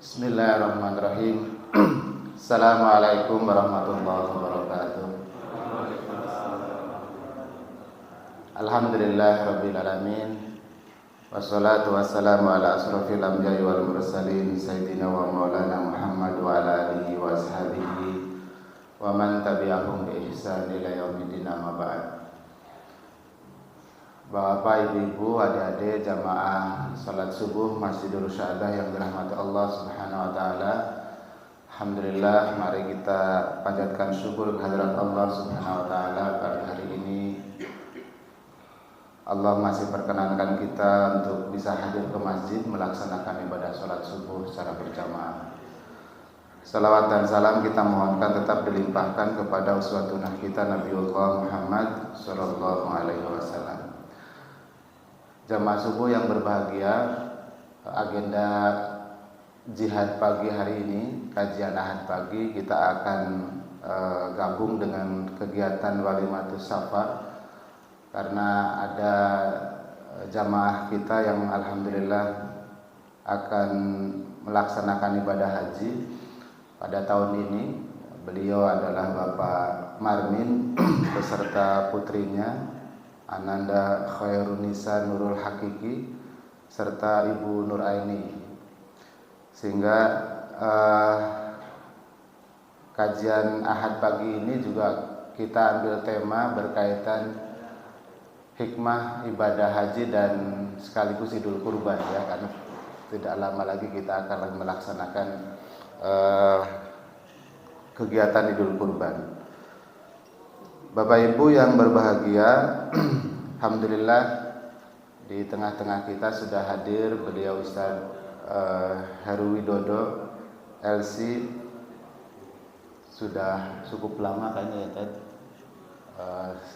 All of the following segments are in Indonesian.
Bismillahirrahmanirrahim. Assalamualaikum warahmatullahi wabarakatuh. Alhamdulillah rabbil alamin. Wassalatu wassalamu ala asrofil anbiya'i wal mursalin sayyidina wa maulana Muhammad wa ala alihi wa ashabihi wa man tabi'ahum bi ihsan ila yaumiddin, amma ba'd. Bapak, ibu-ibu, adik-adik jamaah salat subuh Masjidul Syahadah yang dirahmati Allah Subhanahu wa taala. Alhamdulillah, mari kita panjatkan syukur kehadirat Allah Subhanahu wa taala pada hari ini. Allah masih perkenankan kita untuk bisa hadir ke masjid melaksanakan ibadah salat subuh secara berjamaah. Salawat dan salam kita mohonkan tetap dilimpahkan kepada uswatun kita Nabiullah Muhammad sallallahu alaihi wasallam. Jamaah subuh yang berbahagia, agenda jihad pagi hari ini, kajian ahad pagi, kita akan gabung dengan kegiatan Walimatus Safar, karena ada jamaah kita yang alhamdulillah akan melaksanakan ibadah haji pada tahun ini. Beliau adalah Bapak Marmin beserta putrinya Ananda Khairunisa Nurul Hakiki serta Ibu Nur Aini, sehingga kajian ahad pagi ini juga kita ambil tema berkaitan hikmah ibadah haji dan sekaligus Idul Kurban, ya, karena tidak lama lagi kita akan melaksanakan kegiatan Idul Kurban. Bapak Ibu yang berbahagia, alhamdulillah di tengah-tengah kita sudah hadir beliau Ustaz Heru Widodo LC. Sudah cukup lama kayaknya ya Ted,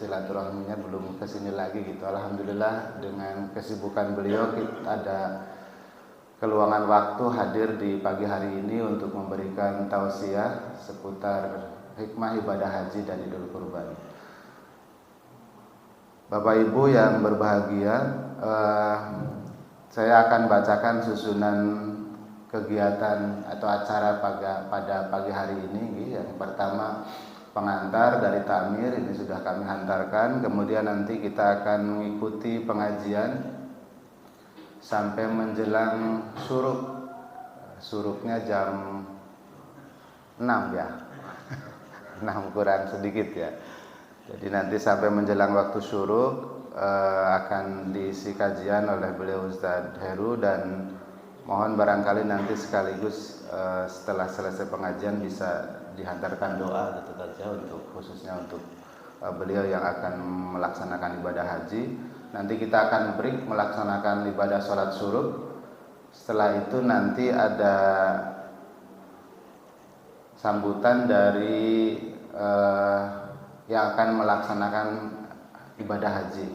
silaturahminya belum kesini lagi gitu. Alhamdulillah dengan kesibukan beliau kita ada keluangan waktu hadir di pagi hari ini untuk memberikan tausiah seputar hikmah ibadah haji dan Idul Kurban. Bapak Ibu yang berbahagia, saya akan bacakan susunan kegiatan atau acara pada pagi hari ini. Yang pertama, pengantar dari Tamir, ini sudah kami hantarkan. Kemudian nanti kita akan mengikuti pengajian sampai menjelang syuruk. Syuruknya jam 6 ya. 6 kurang sedikit ya. Jadi nanti sampai menjelang waktu syuruk akan diisi kajian oleh beliau Ustaz Heru, dan mohon barangkali nanti sekaligus setelah selesai pengajian bisa dihantarkan doa gitu saja untuk khususnya untuk beliau yang akan melaksanakan ibadah haji. Nanti kita akan break melaksanakan ibadah sholat syuruk. Setelah itu nanti ada sambutan dari yang akan melaksanakan ibadah haji,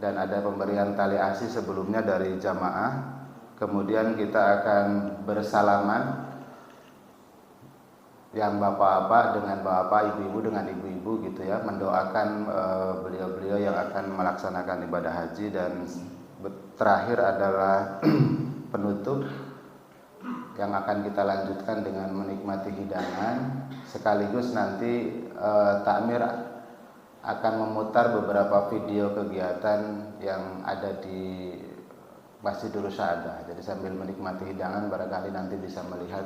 dan ada pemberian tali asi sebelumnya dari jamaah. Kemudian kita akan bersalaman, yang bapak-bapak dengan bapak, ibu-ibu dengan ibu-ibu gitu ya, mendoakan beliau-beliau yang akan melaksanakan ibadah haji. Dan terakhir adalah penutup yang akan kita lanjutkan dengan menikmati hidangan, sekaligus nanti Takmir akan memutar beberapa video kegiatan yang ada di Masjidul Syahadah. Jadi sambil menikmati hidangan barangkali nanti bisa melihat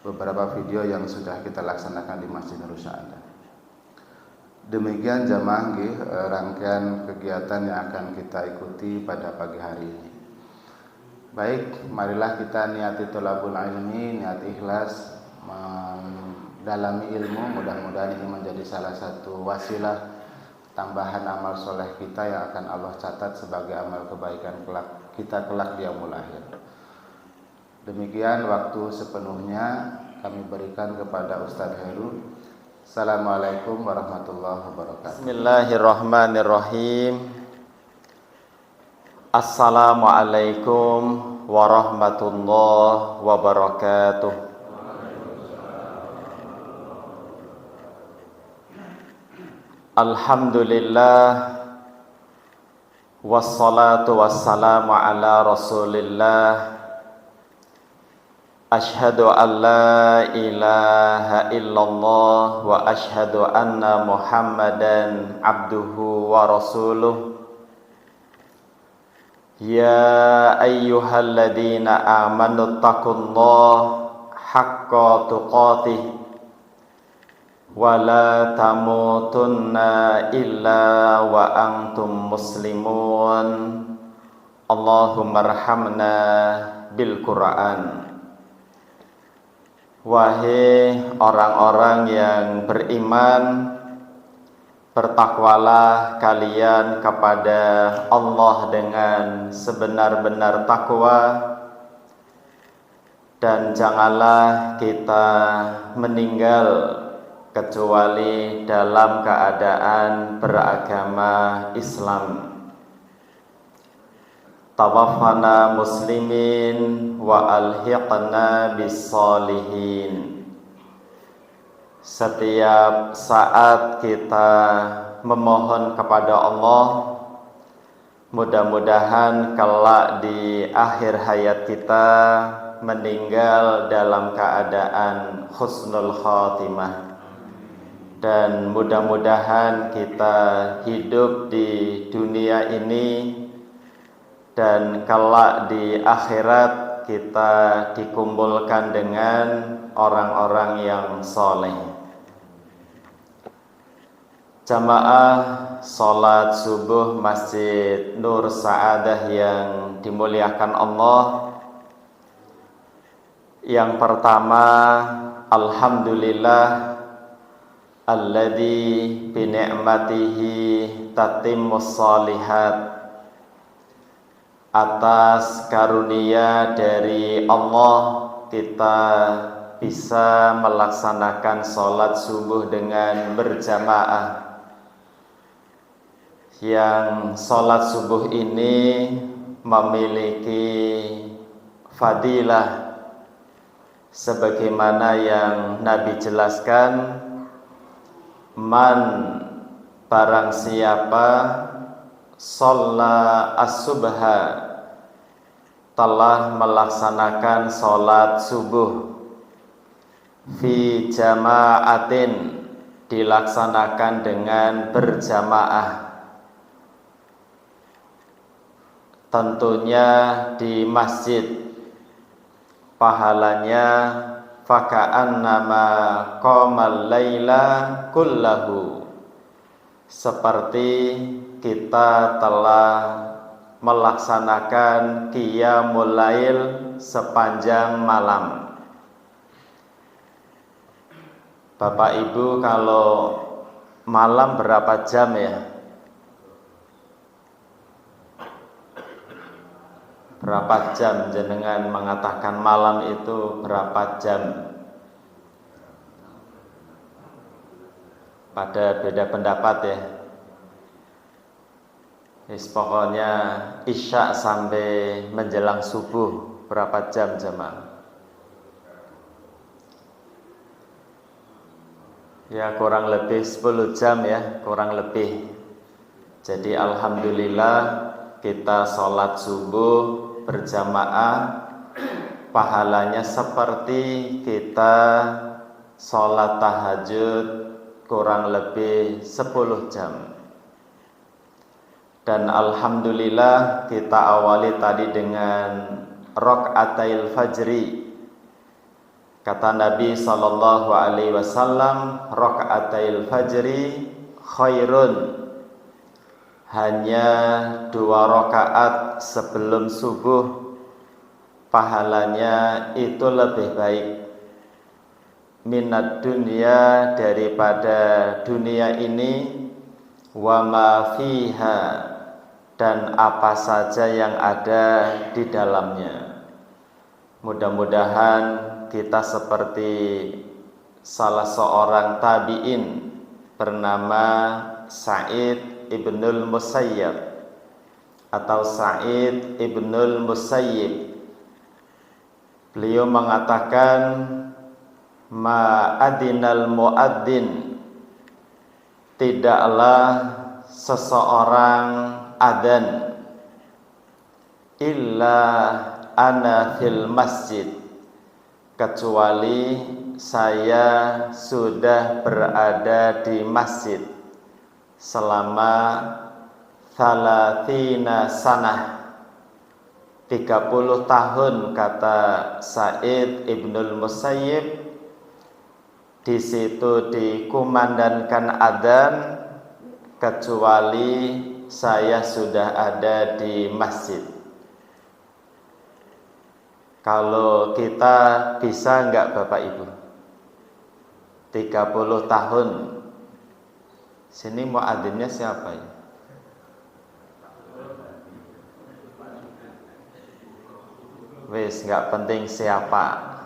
beberapa video yang sudah kita laksanakan di Masjidul Syahadah. Demikian jamaah rangkaian kegiatan yang akan kita ikuti pada pagi hari ini. Baik, marilah kita niati thalabul ilmi, niat ikhlas mendalami ilmu. Mudah-mudahan ini menjadi salah satu wasilah tambahan amal soleh kita yang akan Allah catat sebagai amal kebaikan kita kelak di yaumul akhir. Demikian waktu sepenuhnya kami berikan kepada Ustaz Heru. Assalamualaikum warahmatullahi wabarakatuh. Bismillahirrahmanirrahim. Assalamualaikum warahmatullahi wabarakatuh. Alhamdulillah, wassalatu wassalamu ala Rasulillah Asyhadu an la ilaha illallah wa asyhadu anna Muhammadan abduhu wa rasuluh. Ya ayyuhalladzina amanu taqullaha haqqa tuqatih wa la tamutunna illa wa antum muslimun. Allahumma arhamna bil Qur'an. Wahai orang-orang yang beriman, bertakwalah kalian kepada Allah dengan sebenar-benar takwa, dan janganlah kita meninggal kecuali dalam keadaan beragama Islam. Tawaffana muslimin wa alhiqna bis-sholihin. Setiap saat kita memohon kepada Allah, mudah-mudahan kelak di akhir hayat kita meninggal dalam keadaan husnul khatimah, dan mudah-mudahan kita hidup di dunia ini dan kelak di akhirat kita dikumpulkan dengan orang-orang yang soleh. Jamaah salat subuh Masjid Nur Sa'adah yang dimuliakan Allah, yang pertama, alhamdulillah alladzi bi ni'matihi tatimmus shalihat. Atas karunia dari Allah kita bisa melaksanakan sholat subuh dengan berjamaah. Yang sholat subuh ini memiliki fadilah sebagaimana yang Nabi jelaskan, man barang siapa shalla as-subha, telah melaksanakan sholat subuh, fi jama'atin, dilaksanakan dengan berjamaah, tentunya di masjid, pahalanya faka'annama qamal laila kullahu, seperti kita telah melaksanakan qiyamul lail sepanjang malam. Bapak Ibu, kalau malam berapa jam ya? Berapa jam jenengan mengatakan malam itu berapa jam? Pada beda pendapat ya. Pokoknya isya sampai menjelang subuh berapa jam jemaah? Ya kurang lebih 10 jam ya, kurang lebih. Jadi alhamdulillah kita sholat subuh berjamaah, pahalanya seperti kita sholat tahajud kurang lebih 10 jam. Dan alhamdulillah kita awali tadi dengan raka'atil fajri. Kata Nabi sallallahu alaihi wasallam, raka'atil fajri khairun, hanya 2 rakaat sebelum subuh pahalanya itu lebih baik minad dunya, daripada dunia ini, wa ma fiha, dan apa saja yang ada di dalamnya. Mudah-mudahan kita seperti salah seorang tabi'in bernama Sa'id ibnul Musayyab atau Sa'id ibnul Musayyib. Beliau mengatakan, ma'adinal mu'addin, tidaklah seseorang adzan illa ana fil masjid, kecuali saya sudah berada di masjid selama 30 sanah, 30 tahun, kata Sa'id Ibnul Musayyib. Di situ dikumandangkan adzan kecuali saya sudah ada di masjid. Kalau kita bisa enggak Bapak Ibu 30 tahun? Sini muadzinnya siapa ya? Wis, enggak penting siapa,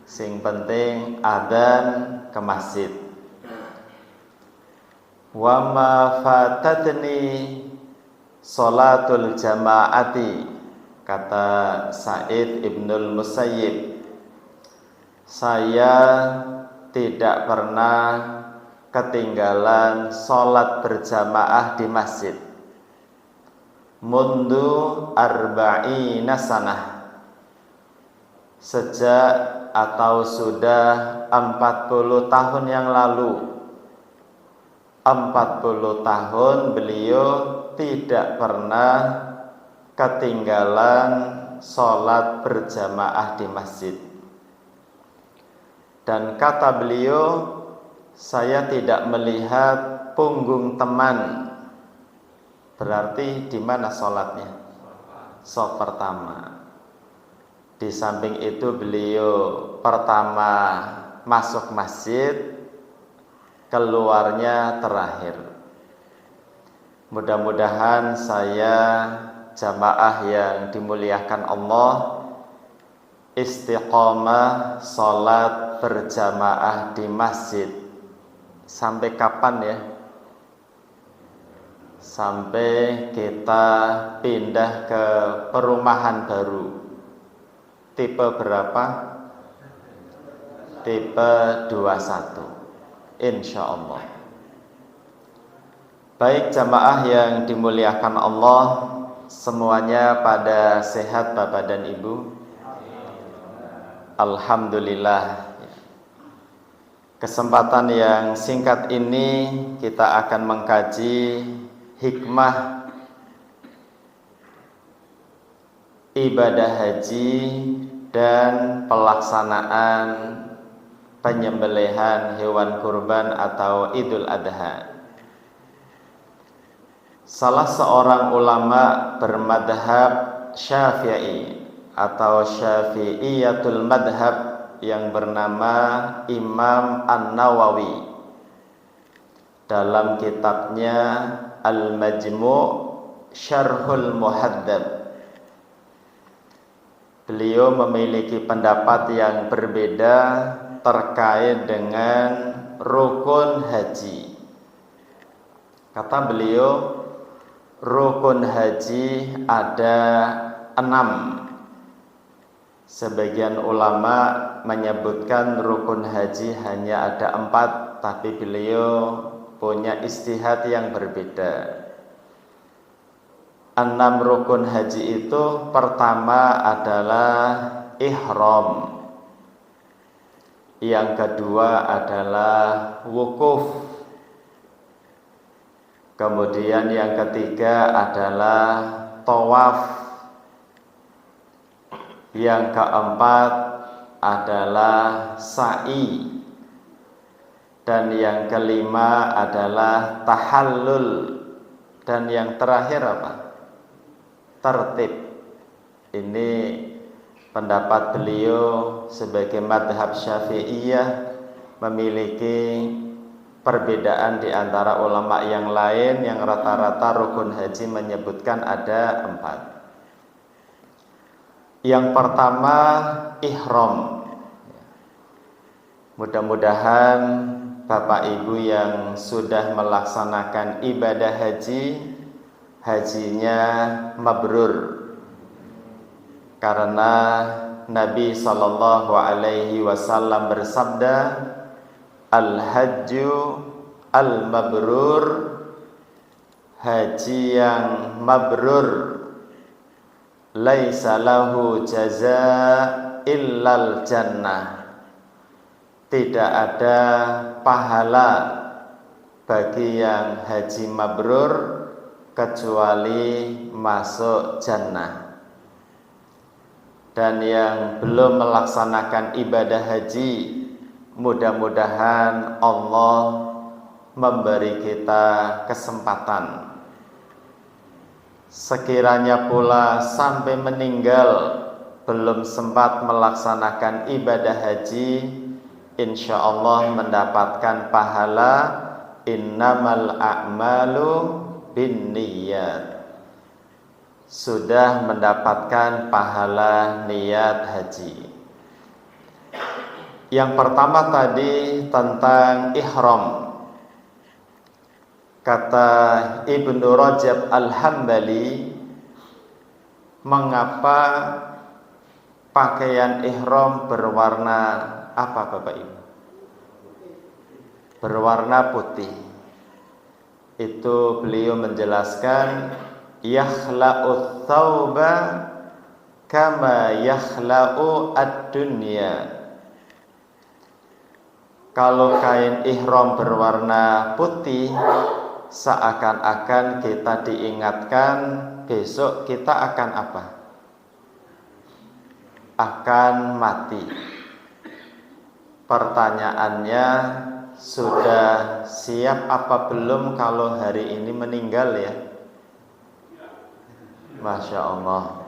sing penting adzan ke masjid. Wa ma fatatni sholatul jamaati, kata Sa'id Ibnul Musayyib, saya tidak pernah ketinggalan sholat berjamaah di masjid mundu arba'ina sanah, sejak atau sudah 40 tahun yang lalu. 40 tahun beliau tidak pernah ketinggalan sholat berjamaah di masjid. Dan kata beliau, saya tidak melihat punggung teman. Berarti di mana sholatnya? Shaf pertama. Di samping itu beliau pertama masuk masjid, keluarnya terakhir. Mudah-mudahan saya jamaah yang dimuliakan Allah istiqomah sholat berjamaah di masjid. Sampai kapan ya? Sampai kita pindah ke perumahan baru. Tipe berapa? Tipe 21, insya Allah. Baik jamaah yang dimuliakan Allah, semuanya pada sehat Bapak dan Ibu? Alhamdulillah. Kesempatan yang singkat ini kita akan mengkaji hikmah ibadah haji dan pelaksanaan penyembelihan hewan kurban atau Idul Adha. Salah seorang ulama bermadhab Syafi'i atau Syafi'iyatul madhab yang bernama Imam An-Nawawi, dalam kitabnya Al-Majmu' Syarhul Muhaddab, beliau memiliki pendapat yang berbeda terkait dengan rukun haji. Kata beliau, rukun haji ada 6. Sebagian ulama menyebutkan rukun haji hanya ada 4, tapi beliau punya ijtihad yang berbeda. 6 rukun haji itu, pertama adalah ihram, yang kedua adalah wukuf, kemudian yang ketiga adalah tawaf, yang keempat adalah sa'i, dan yang kelima adalah tahallul, dan yang terakhir apa? Tertib. Ini pendapat beliau sebagai madhab Syafi'iyah, memiliki perbedaan di antara ulama yang lain yang rata-rata rukun haji menyebutkan ada 4. Yang pertama ihram. Mudah-mudahan Bapak Ibu yang sudah melaksanakan ibadah haji, hajinya mabrur, karena Nabi Shallallahu Alaihi Wasallam bersabda, al-hajju al-mabrur, haji yang mabrur, laisa lahu jazaa illal jannah. Tidak ada pahala bagi yang haji mabrur kecuali masuk jannah. Dan yang belum melaksanakan ibadah haji, mudah-mudahan Allah memberi kita kesempatan. Sekiranya pula sampai meninggal belum sempat melaksanakan ibadah haji, insya Allah mendapatkan pahala innamal a'malu binniyat. Sudah mendapatkan pahala niat haji. Yang pertama tadi tentang ihram. Kata Ibnu Rajab Al-Hambali, mengapa pakaian ihram berwarna apa Bapak Ibu? Berwarna putih. Itu beliau menjelaskan, yakhla'u thawba kama yakhla'u ad-dunya. Kalau kain ihram berwarna putih, seakan-akan kita diingatkan besok kita akan apa? Akan mati. Pertanyaannya, sudah siap apa belum kalau hari ini meninggal ya? Masya Allah.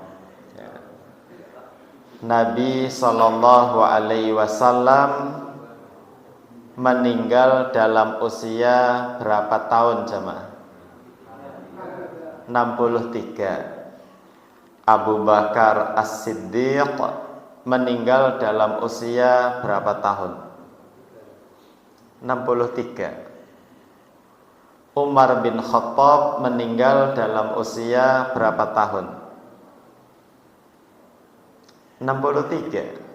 Nabi Sallallahu Alaihi Wasallam meninggal dalam usia berapa tahun jemaah? 63. Abu Bakar As-Siddiq meninggal dalam usia berapa tahun? 63. Umar bin Khattab meninggal dalam usia berapa tahun? 63.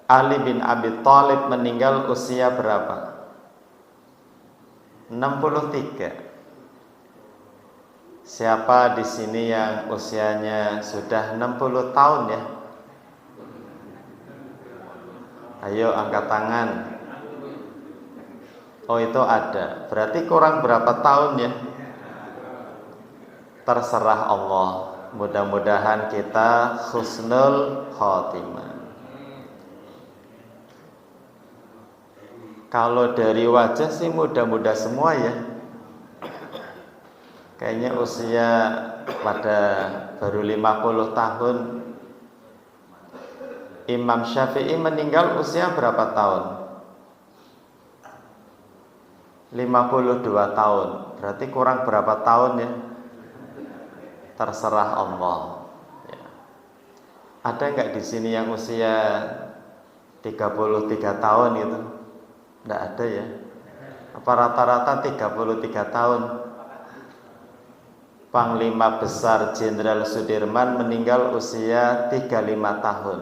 Ali bin Abi Thalib meninggal usia berapa? 63. Siapa di sini yang usianya sudah 60 tahun ya? Ayo angkat tangan. Oh itu ada. Berarti kurang berapa tahun ya? Terserah Allah. Mudah-mudahan kita husnul khotimah. Kalau dari wajah sih muda-muda semua ya. Kayaknya usia pada baru 50 tahun. Imam Syafi'i meninggal usia berapa tahun? 52 tahun. Berarti kurang berapa tahun ya? Terserah Allah ya. Ada nggak di sini yang usia 33 tahun gitu? Nggak ada ya? Apa rata-rata 33 tahun? Panglima Besar Jenderal Sudirman meninggal usia 35 tahun.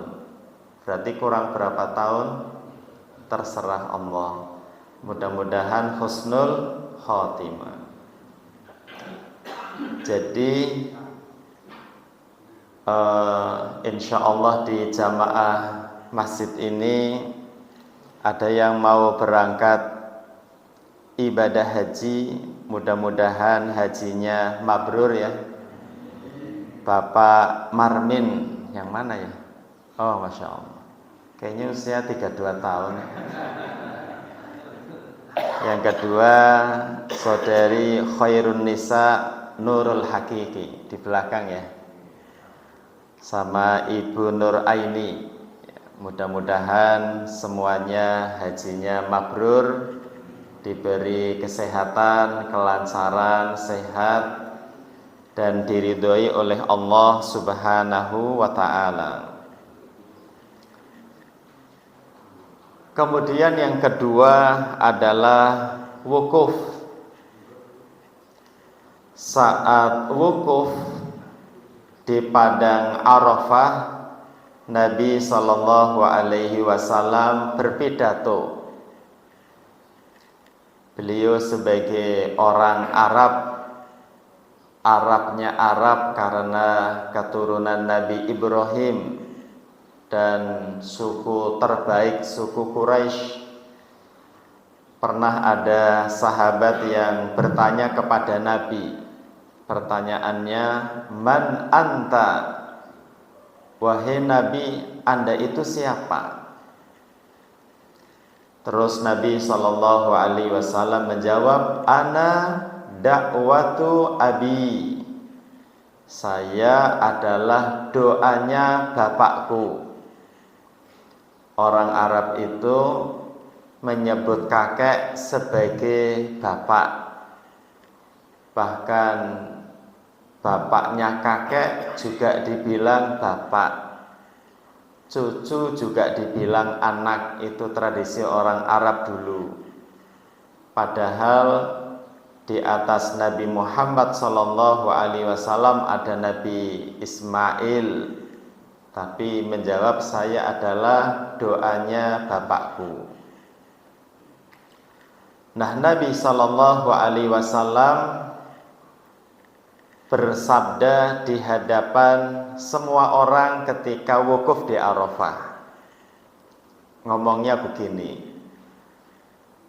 Berarti kurang berapa tahun? Terserah Allah. Mudah-mudahan husnul khotimah. Jadi insya Allah di jamaah masjid ini ada yang mau berangkat ibadah haji, mudah-mudahan hajinya mabrur ya. Bapak Marmin yang mana ya? Oh Masya Allah, kayaknya usia 32 tahun. Yang kedua, saudari Khairun Nisa Nurul Hakiki di belakang ya, sama Ibu Nur Aini. Mudah-mudahan semuanya hajinya mabrur, diberi kesehatan, kelancaran, sehat, dan diridhoi oleh Allah Subhanahu wa ta'ala. Kemudian yang kedua adalah wukuf. Saat wukuf di padang Arafah, Nabi Sallallahu Alaihi Wasallam berpidato. Beliau sebagai orang Arab, Arabnya Arab karena keturunan Nabi Ibrahim, dan suku terbaik, suku Quraisy. Pernah ada sahabat yang bertanya kepada Nabi. Pertanyaannya, "Man anta?" Wahai Nabi, Anda itu siapa? Terus Nabi SAW menjawab, "Ana da'watu abi." Saya adalah doanya bapakku. Orang Arab itu menyebut kakek sebagai bapak. Bahkan bapaknya kakek juga dibilang bapak. Cucu juga dibilang anak. Itu tradisi orang Arab dulu. Padahal di atas Nabi Muhammad SAW ada Nabi Ismail, tapi menjawab, "Saya adalah doanya bapakku." Nah, Nabi SAW bersabda di hadapan semua orang ketika wukuf di Arafah. Ngomongnya begini,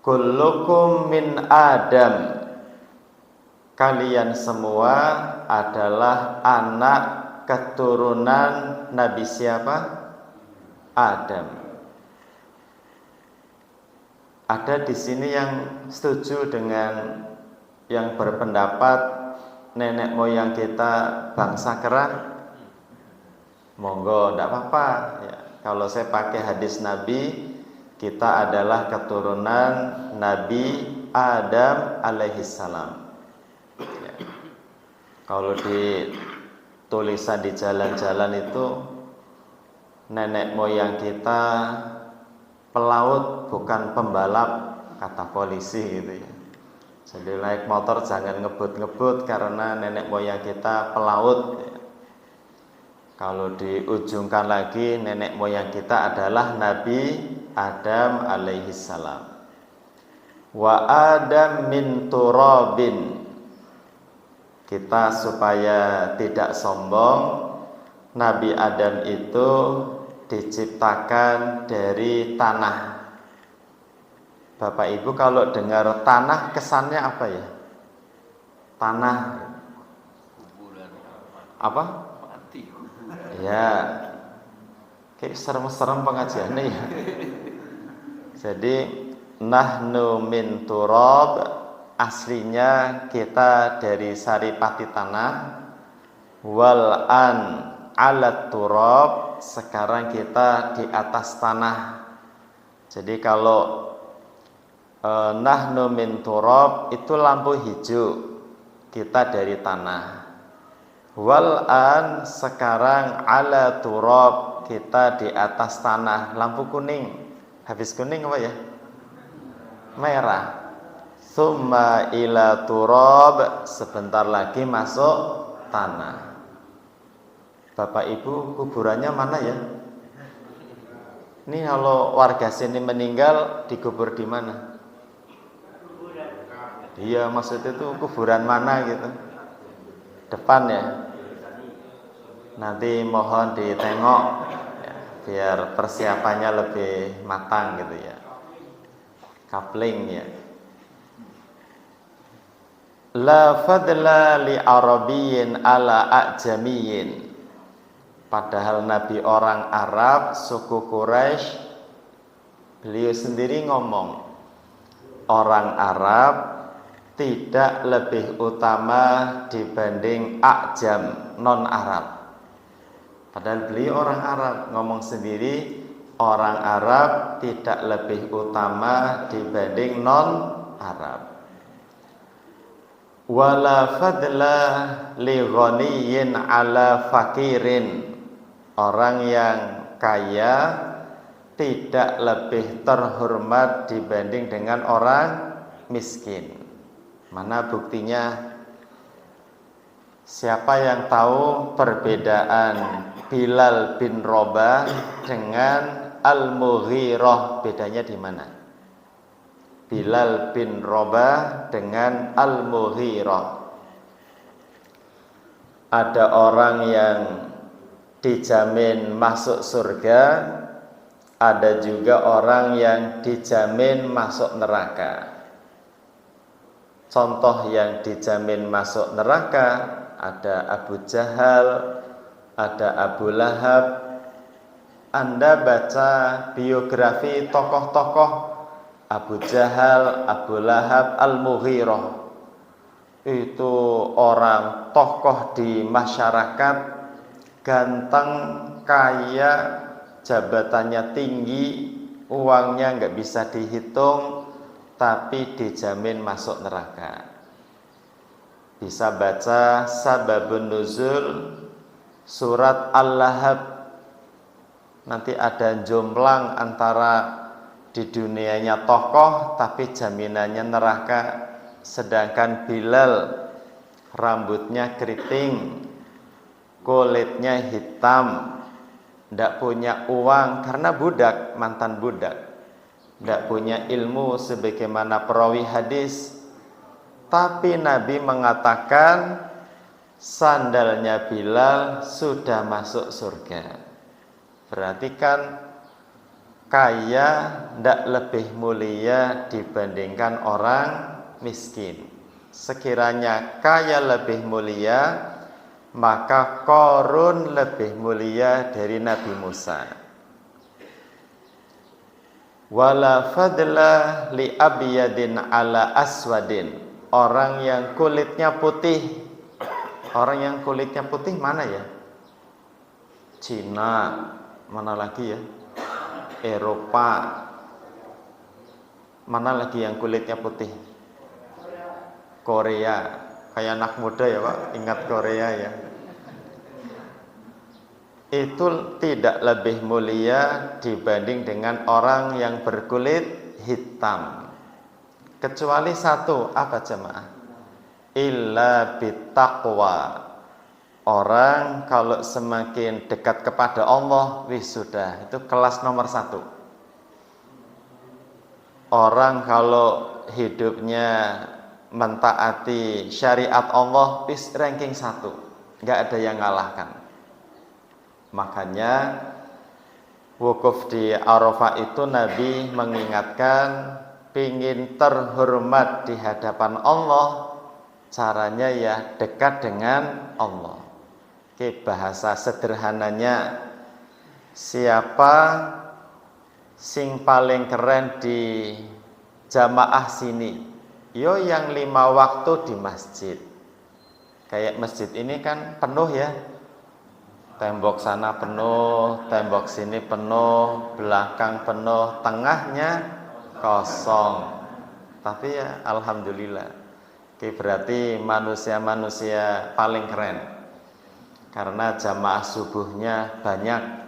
"Kullukum min Adam." Kalian semua adalah anak keturunan Nabi siapa? Adam. Ada di sini yang setuju dengan yang berpendapat nenek moyang kita bangsa kera? Monggo, tidak apa-apa ya. Kalau saya pakai hadis Nabi, kita adalah keturunan Nabi Adam alaihissalam. Ya. Kalau di tulisan di jalan-jalan itu, nenek moyang kita pelaut bukan pembalap, kata polisi gitu ya. Jadi naik motor jangan ngebut-ngebut karena nenek moyang kita pelaut ya. Kalau diujungkan lagi, nenek moyang kita adalah Nabi Adam alaihissalam. Wa Adam min turabin. Kita supaya tidak sombong, Nabi Adam itu diciptakan dari tanah. Bapak Ibu kalau dengar tanah kesannya apa ya? Tanah apa? Ya, kayak serem-serem pengajiannya ya. Jadi nahnu min turab, aslinya kita dari saripati tanah. Wal an alat turab, sekarang kita di atas tanah. Jadi kalau nahnu min turab itu lampu hijau, kita dari tanah. Wal an, sekarang ala turab, kita di atas tanah. Lampu kuning, habis kuning apa ya? Merah. Summa ila turab, sebentar lagi masuk tanah. Bapak Ibu, kuburannya mana ya? Ini kalau warga sini meninggal dikubur di mana? Iya, maksudnya itu kuburan mana gitu? Depan ya. Nanti mohon ditengok ya, biar persiapannya lebih matang gitu ya. Kapling ya. La fadla li arabiyyin ala a'jamiyyin. Padahal Nabi orang Arab, suku Quraisy, beliau sendiri ngomong, orang Arab tidak lebih utama dibanding a'jam, non-Arab. Padahal beliau orang Arab, ngomong sendiri, orang Arab tidak lebih utama dibanding non-Arab. Wala fadla li ghaniyyin ala fakirin. Orang yang kaya tidak lebih terhormat dibanding dengan orang miskin. Mana buktinya? Siapa yang tahu perbedaan Bilal bin Rabah dengan Al-Mughirah, bedanya di mana? Bilal bin Rabah dengan Al-Mughirah. Ada orang yang dijamin masuk surga, ada juga orang yang dijamin masuk neraka. Contoh yang dijamin masuk neraka ada Abu Jahal, ada Abu Lahab. Anda baca biografi tokoh-tokoh Abu Jahal, Abu Lahab, Al-Mughirah. Itu orang tokoh di masyarakat, ganteng, kaya, jabatannya tinggi, uangnya nggak bisa dihitung, tapi dijamin masuk neraka. Bisa baca Sababun Nuzul surat Al-Lahab. Nanti ada jomplang antara di dunianya tokoh tapi jaminannya neraka. Sedangkan Bilal rambutnya keriting, kulitnya hitam, tidak punya uang karena budak, mantan budak, tidak punya ilmu sebagaimana perawi hadis. Tapi Nabi mengatakan sandalnya Bilal sudah masuk surga. Berarti kan kaya tidak lebih mulia dibandingkan orang miskin. Sekiranya kaya lebih mulia, maka Qarun lebih mulia dari Nabi Musa. Wala fadla li abyadin ala aswadin. Orang yang kulitnya putih. Orang yang kulitnya putih mana ya? Cina, mana lagi ya? Eropa. Mana lagi yang kulitnya putih? Korea. Kayak anak muda ya Pak, ingat Korea ya. Itu tidak lebih mulia dibanding dengan orang yang berkulit hitam. Kecuali satu, apa jemaah? Illa bittaqwa. Orang kalau semakin dekat kepada Allah, sudah, itu kelas nomor 1. Orang kalau hidupnya mentaati syariat Allah, ranking 1, nggak ada yang ngalahkan. Makanya wukuf di Arafah itu Nabi mengingatkan, pingin terhormat di hadapan Allah, caranya ya dekat dengan Allah. Oke, bahasa sederhananya, siapa sing paling keren di jamaah sini? Yo yang 5 waktu di masjid. Kayak masjid ini kan penuh ya. Tembok sana penuh, tembok sini penuh, belakang penuh, tengahnya kosong. Tapi ya alhamdulillah. Oke, berarti manusia-manusia paling keren. Karena jamaah subuhnya banyak.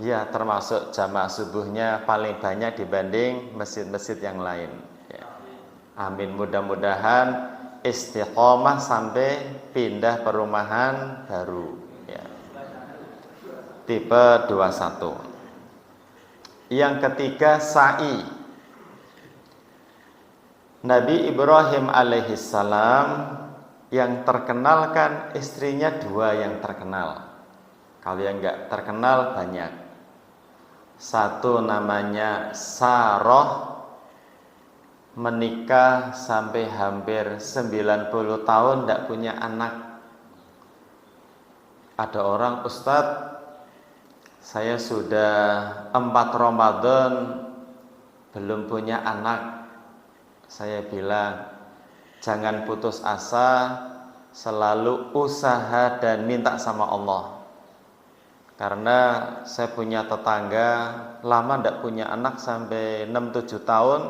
Ya termasuk jamaah subuhnya paling banyak dibanding masjid-masjid yang lain ya. Amin, mudah-mudahan istiqomah sampai pindah perumahan baru ya. Tipe 21. Yang ketiga, sa'i. Nabi Ibrahim alaihissalam yang terkenal kan istrinya 2 yang terkenal. Kalau yang enggak terkenal banyak. Satu namanya Sarah, menikah sampai hampir 90 tahun tidak punya anak. Ada orang, Ustadz, saya sudah 4 Ramadan belum punya anak. Saya bilang, jangan putus asa, selalu usaha dan minta sama Allah. Karena saya punya tetangga lama tidak punya anak sampai 6-7 tahun,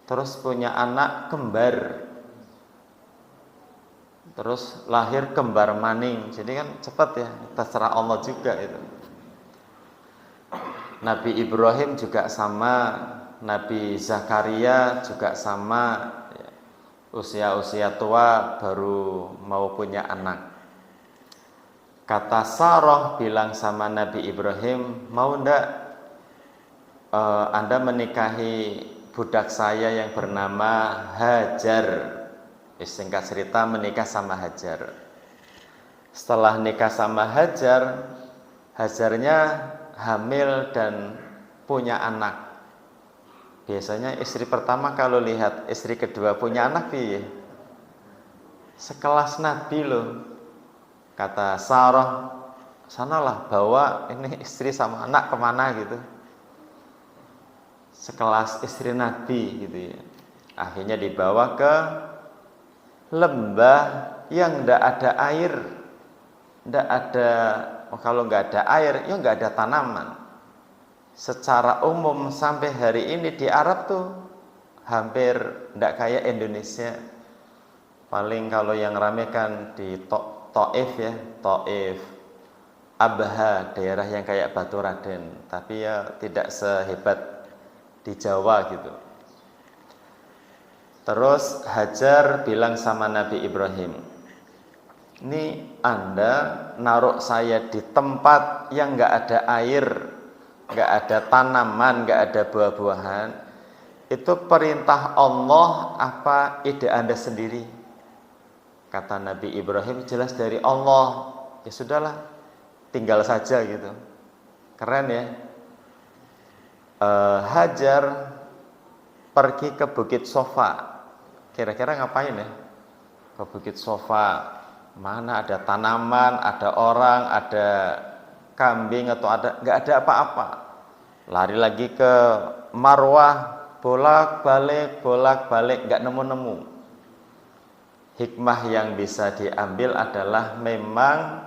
terus punya anak kembar, terus lahir kembar maning. Jadi kan cepat ya, terserah Allah juga itu. Nabi Ibrahim juga sama, Nabi Zakaria juga sama, usia-usia tua baru mau punya anak. Kata Sarah bilang sama Nabi Ibrahim, mau ndak Anda menikahi budak saya yang bernama Hajar? Singkat cerita menikah sama Hajar. Setelah nikah sama Hajar, Hajarnya hamil dan punya anak. Biasanya istri pertama kalau lihat istri kedua punya anak, piye? Sekelas Nabi loh. Kata Sarah, sanalah bawa ini istri sama anak kemana gitu. Sekelas istri Nabi gitu ya. Akhirnya dibawa ke lembah yang tidak ada air, tidak ada, kalau nggak ada air ya nggak ada tanaman. Secara umum sampai hari ini di Arab tuh hampir tidak kayak Indonesia. Paling kalau yang rame kan di Taif ya, Taif, Abha, daerah yang kayak Batu Raden, tapi ya tidak sehebat di Jawa gitu. Terus Hajar bilang sama Nabi Ibrahim, ini Anda naruh saya di tempat yang nggak ada air, nggak ada tanaman, nggak ada buah-buahan. Itu perintah Allah apa ide Anda sendiri? Kata Nabi Ibrahim, jelas dari Allah. Ya sudahlah, tinggal saja gitu. Keren ya. Hajar pergi ke Bukit Sofa. Kira-kira ngapain ya? Ke Bukit Sofa. Mana ada tanaman, ada orang, ada kambing atau ada, nggak ada apa-apa. Lari lagi ke Marwah, bolak-balik, nggak nemu-nemu. Hikmah yang bisa diambil adalah memang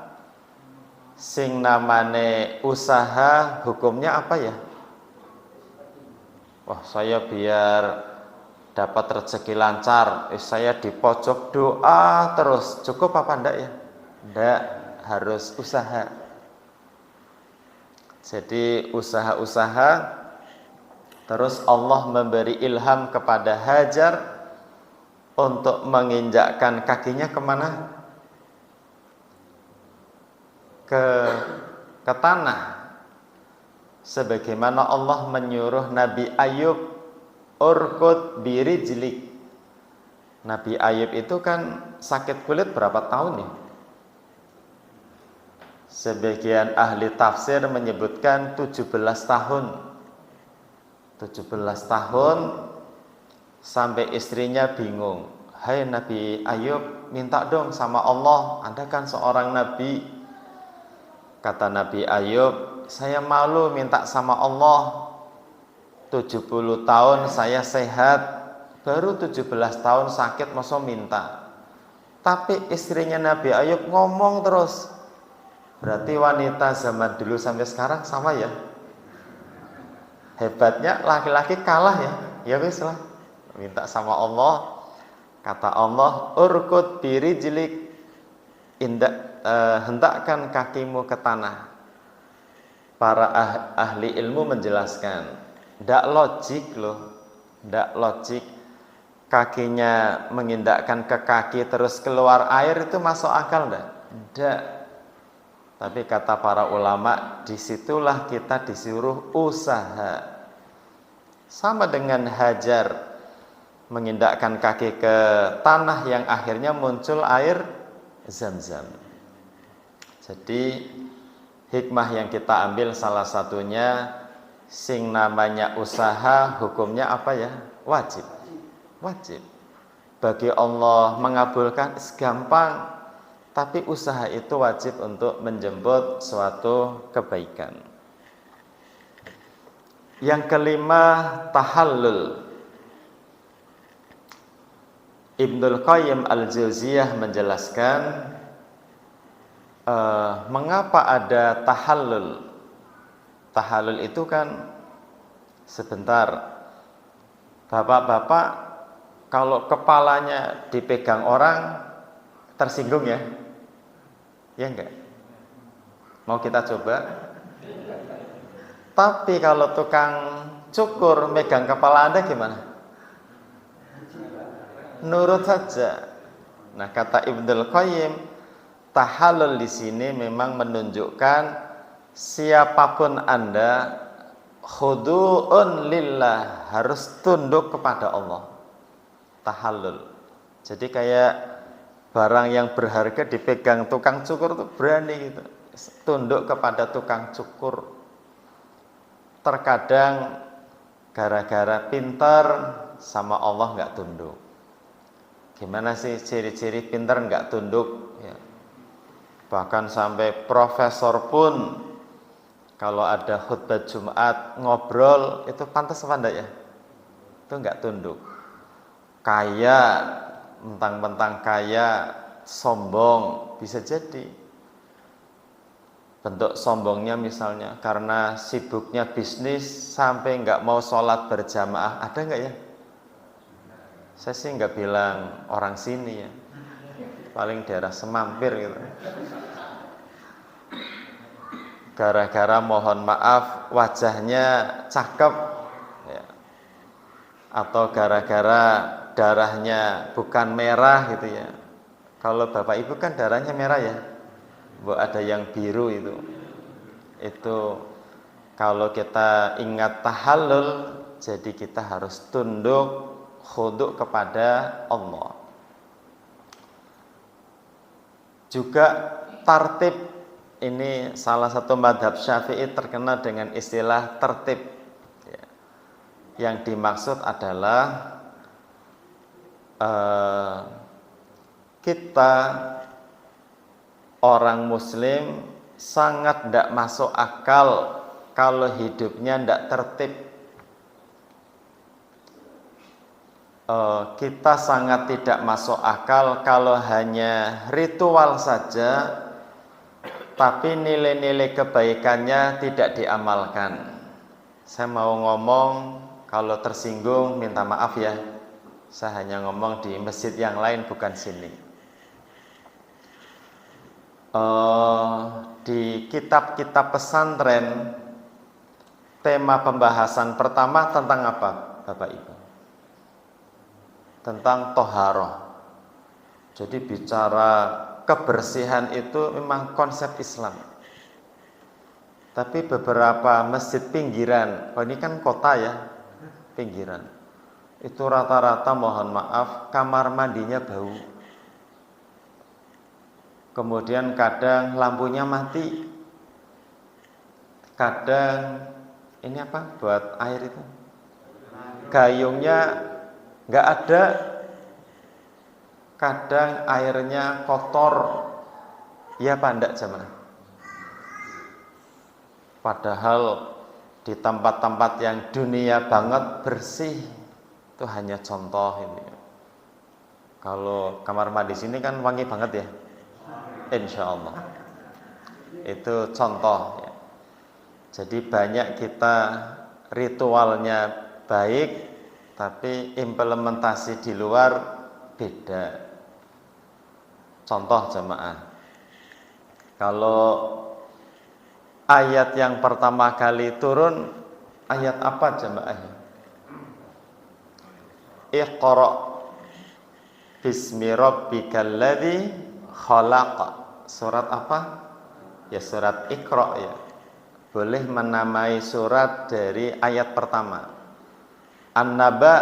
sing namane usaha hukumnya apa ya? Wah, saya biar dapat rezeki lancar, saya di pojok doa terus, cukup apa enggak ya? Enggak, harus usaha. Jadi usaha-usaha, terus Allah memberi ilham kepada Hajar untuk menginjakkan kakinya kemana? Ke tanah. Sebagaimana Allah menyuruh Nabi Ayub, urkud birijlik. Nabi Ayub itu kan sakit kulit berapa tahun ya? Sebagian ahli tafsir menyebutkan 17 tahun. 17 tahun sampai istrinya bingung. Hai Nabi Ayub, minta dong sama Allah, Anda kan seorang nabi. Kata Nabi Ayub, saya malu minta sama Allah. 70 tahun saya sehat, baru 17 tahun sakit masa minta. Tapi istrinya Nabi Ayub ngomong terus. Berarti wanita zaman dulu sampai sekarang sama ya? Hebatnya laki-laki kalah ya. Ya wis lah, minta sama Allah. Kata Allah, urkud birijlik, hendakkan kakimu ke tanah. Para ahli ilmu menjelaskan, tidak logik loh, tidak logik. Kakinya mengindakkan ke kaki terus keluar air itu masuk akal enggak? Tidak. Tapi kata para ulama, disitulah kita disuruh usaha. Sama dengan Hajar mengindakkan kaki ke tanah yang akhirnya muncul air Zam-zam. Jadi hikmah yang kita ambil salah satunya, sing namanya usaha hukumnya apa ya? Wajib. Wajib. Bagi Allah mengabulkan gampang, tapi usaha itu wajib untuk menjemput suatu kebaikan. Yang kelima, tahallul. Ibnul Qayyim Al-Jauziyah menjelaskan mengapa ada tahallul. Tahallul itu kan sebentar, bapak-bapak kalau kepalanya dipegang orang tersinggung ya? Ya enggak? Mau kita coba? Tapi kalau tukang cukur megang kepala Anda gimana? Nurut saja. Nah, kata Ibnul Qayyim, tahallul di sini memang menunjukkan siapapun Anda, khudu'un lillah, harus tunduk kepada Allah. Tahallul. Jadi kayak barang yang berharga dipegang tukang cukur tuh berani gitu, tunduk kepada tukang cukur. Terkadang gara-gara pintar sama Allah nggak tunduk. Gimana sih ciri-ciri pintar nggak tunduk? Ya. Bahkan sampai profesor pun kalau ada khutbah Jumat ngobrol itu pantas apa enggak ya? Itu nggak tunduk. Kaya, mentang-mentang kaya, sombong, bisa jadi. Bentuk sombongnya misalnya karena sibuknya bisnis sampai nggak mau sholat berjamaah, ada nggak ya? Saya sih nggak bilang orang sini ya, paling daerah Semampir gitu. Gara-gara mohon maaf wajahnya cakep ya. Atau gara-gara darahnya bukan merah gitu ya. Kalau bapak ibu kan darahnya merah ya, ada yang biru itu kalau kita ingat tahallul, jadi kita harus tunduk khudu kepada Allah. Juga tartib, ini salah satu madhab Syafi'i terkenal dengan istilah tertib ya. Yang dimaksud adalah kita orang muslim sangat tidak masuk akal kalau hidupnya tidak tertib. Kita sangat tidak masuk akal kalau hanya ritual saja tapi nilai-nilai kebaikannya tidak diamalkan. Saya mau ngomong, kalau tersinggung minta maaf ya. Saya hanya ngomong di masjid yang lain, bukan sini. Di kitab-kitab pesantren, tema pembahasan pertama tentang apa, Bapak Ibu? Tentang toharoh. Jadi bicara kebersihan itu memang konsep Islam. Tapi beberapa masjid pinggiran, ini kan kota ya, pinggiran, itu rata-rata mohon maaf kamar mandinya bau. Kemudian kadang lampunya mati, kadang ini apa buat air itu, gayungnya nggak ada, kadang airnya kotor. Ya apa enggak jemaah? Padahal di tempat-tempat yang dunia banget bersih, itu hanya contoh ini. Kalau kamar mandi sini kan wangi banget ya, insya Allah. Itu contoh ya. Jadi banyak kita ritualnya baik, tapi implementasi di luar beda. Contoh jemaah, kalau ayat yang pertama kali turun, ayat apa jemaah? Iqra bismi rabbikal ladzi khalaq. Surat apa? Ya surat Iqra ya. Boleh menamai surat dari ayat pertama. An-Naba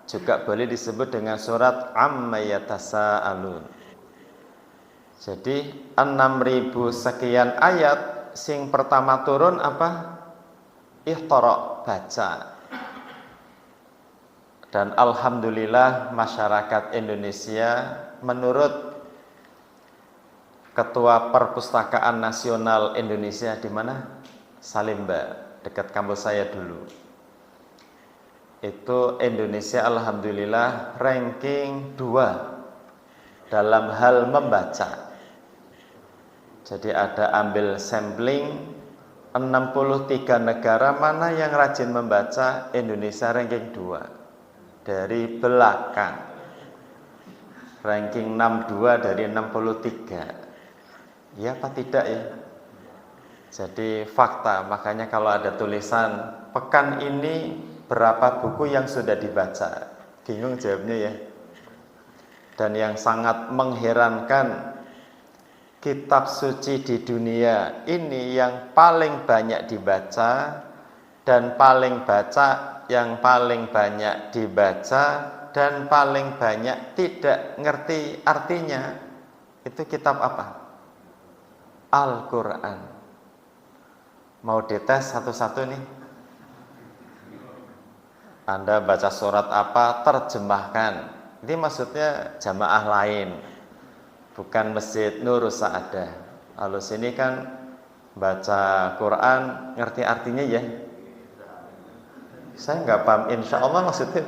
juga boleh disebut dengan surat Amma yatasaalun. Jadi 6.000 sekian ayat, sing pertama turun apa? Iqra, baca. Dan alhamdulillah masyarakat Indonesia menurut Ketua Perpustakaan Nasional Indonesia di mana? Salimba, dekat kampus saya dulu. Itu Indonesia alhamdulillah ranking 2 dalam hal membaca. Jadi ada ambil sampling 63 negara mana yang rajin membaca, Indonesia ranking 2 dari belakang. Ranking 62 dari 63. Ya apa tidak ya? Jadi fakta, makanya kalau ada tulisan pekan ini berapa buku yang sudah dibaca, bingung jawabnya ya. Dan yang sangat mengherankan, kitab suci di dunia ini yang paling banyak dibaca dan yang paling banyak dibaca dan paling banyak tidak ngerti artinya, itu kitab apa? Al-Quran. Mau dites satu-satu nih? Anda baca surat apa, terjemahkan. Ini maksudnya jamaah lain, bukan Masjid Nur Sa'adah. Lalu sini kan baca Quran, ngerti artinya ya? Saya nggak paham, insya Allah maksudnya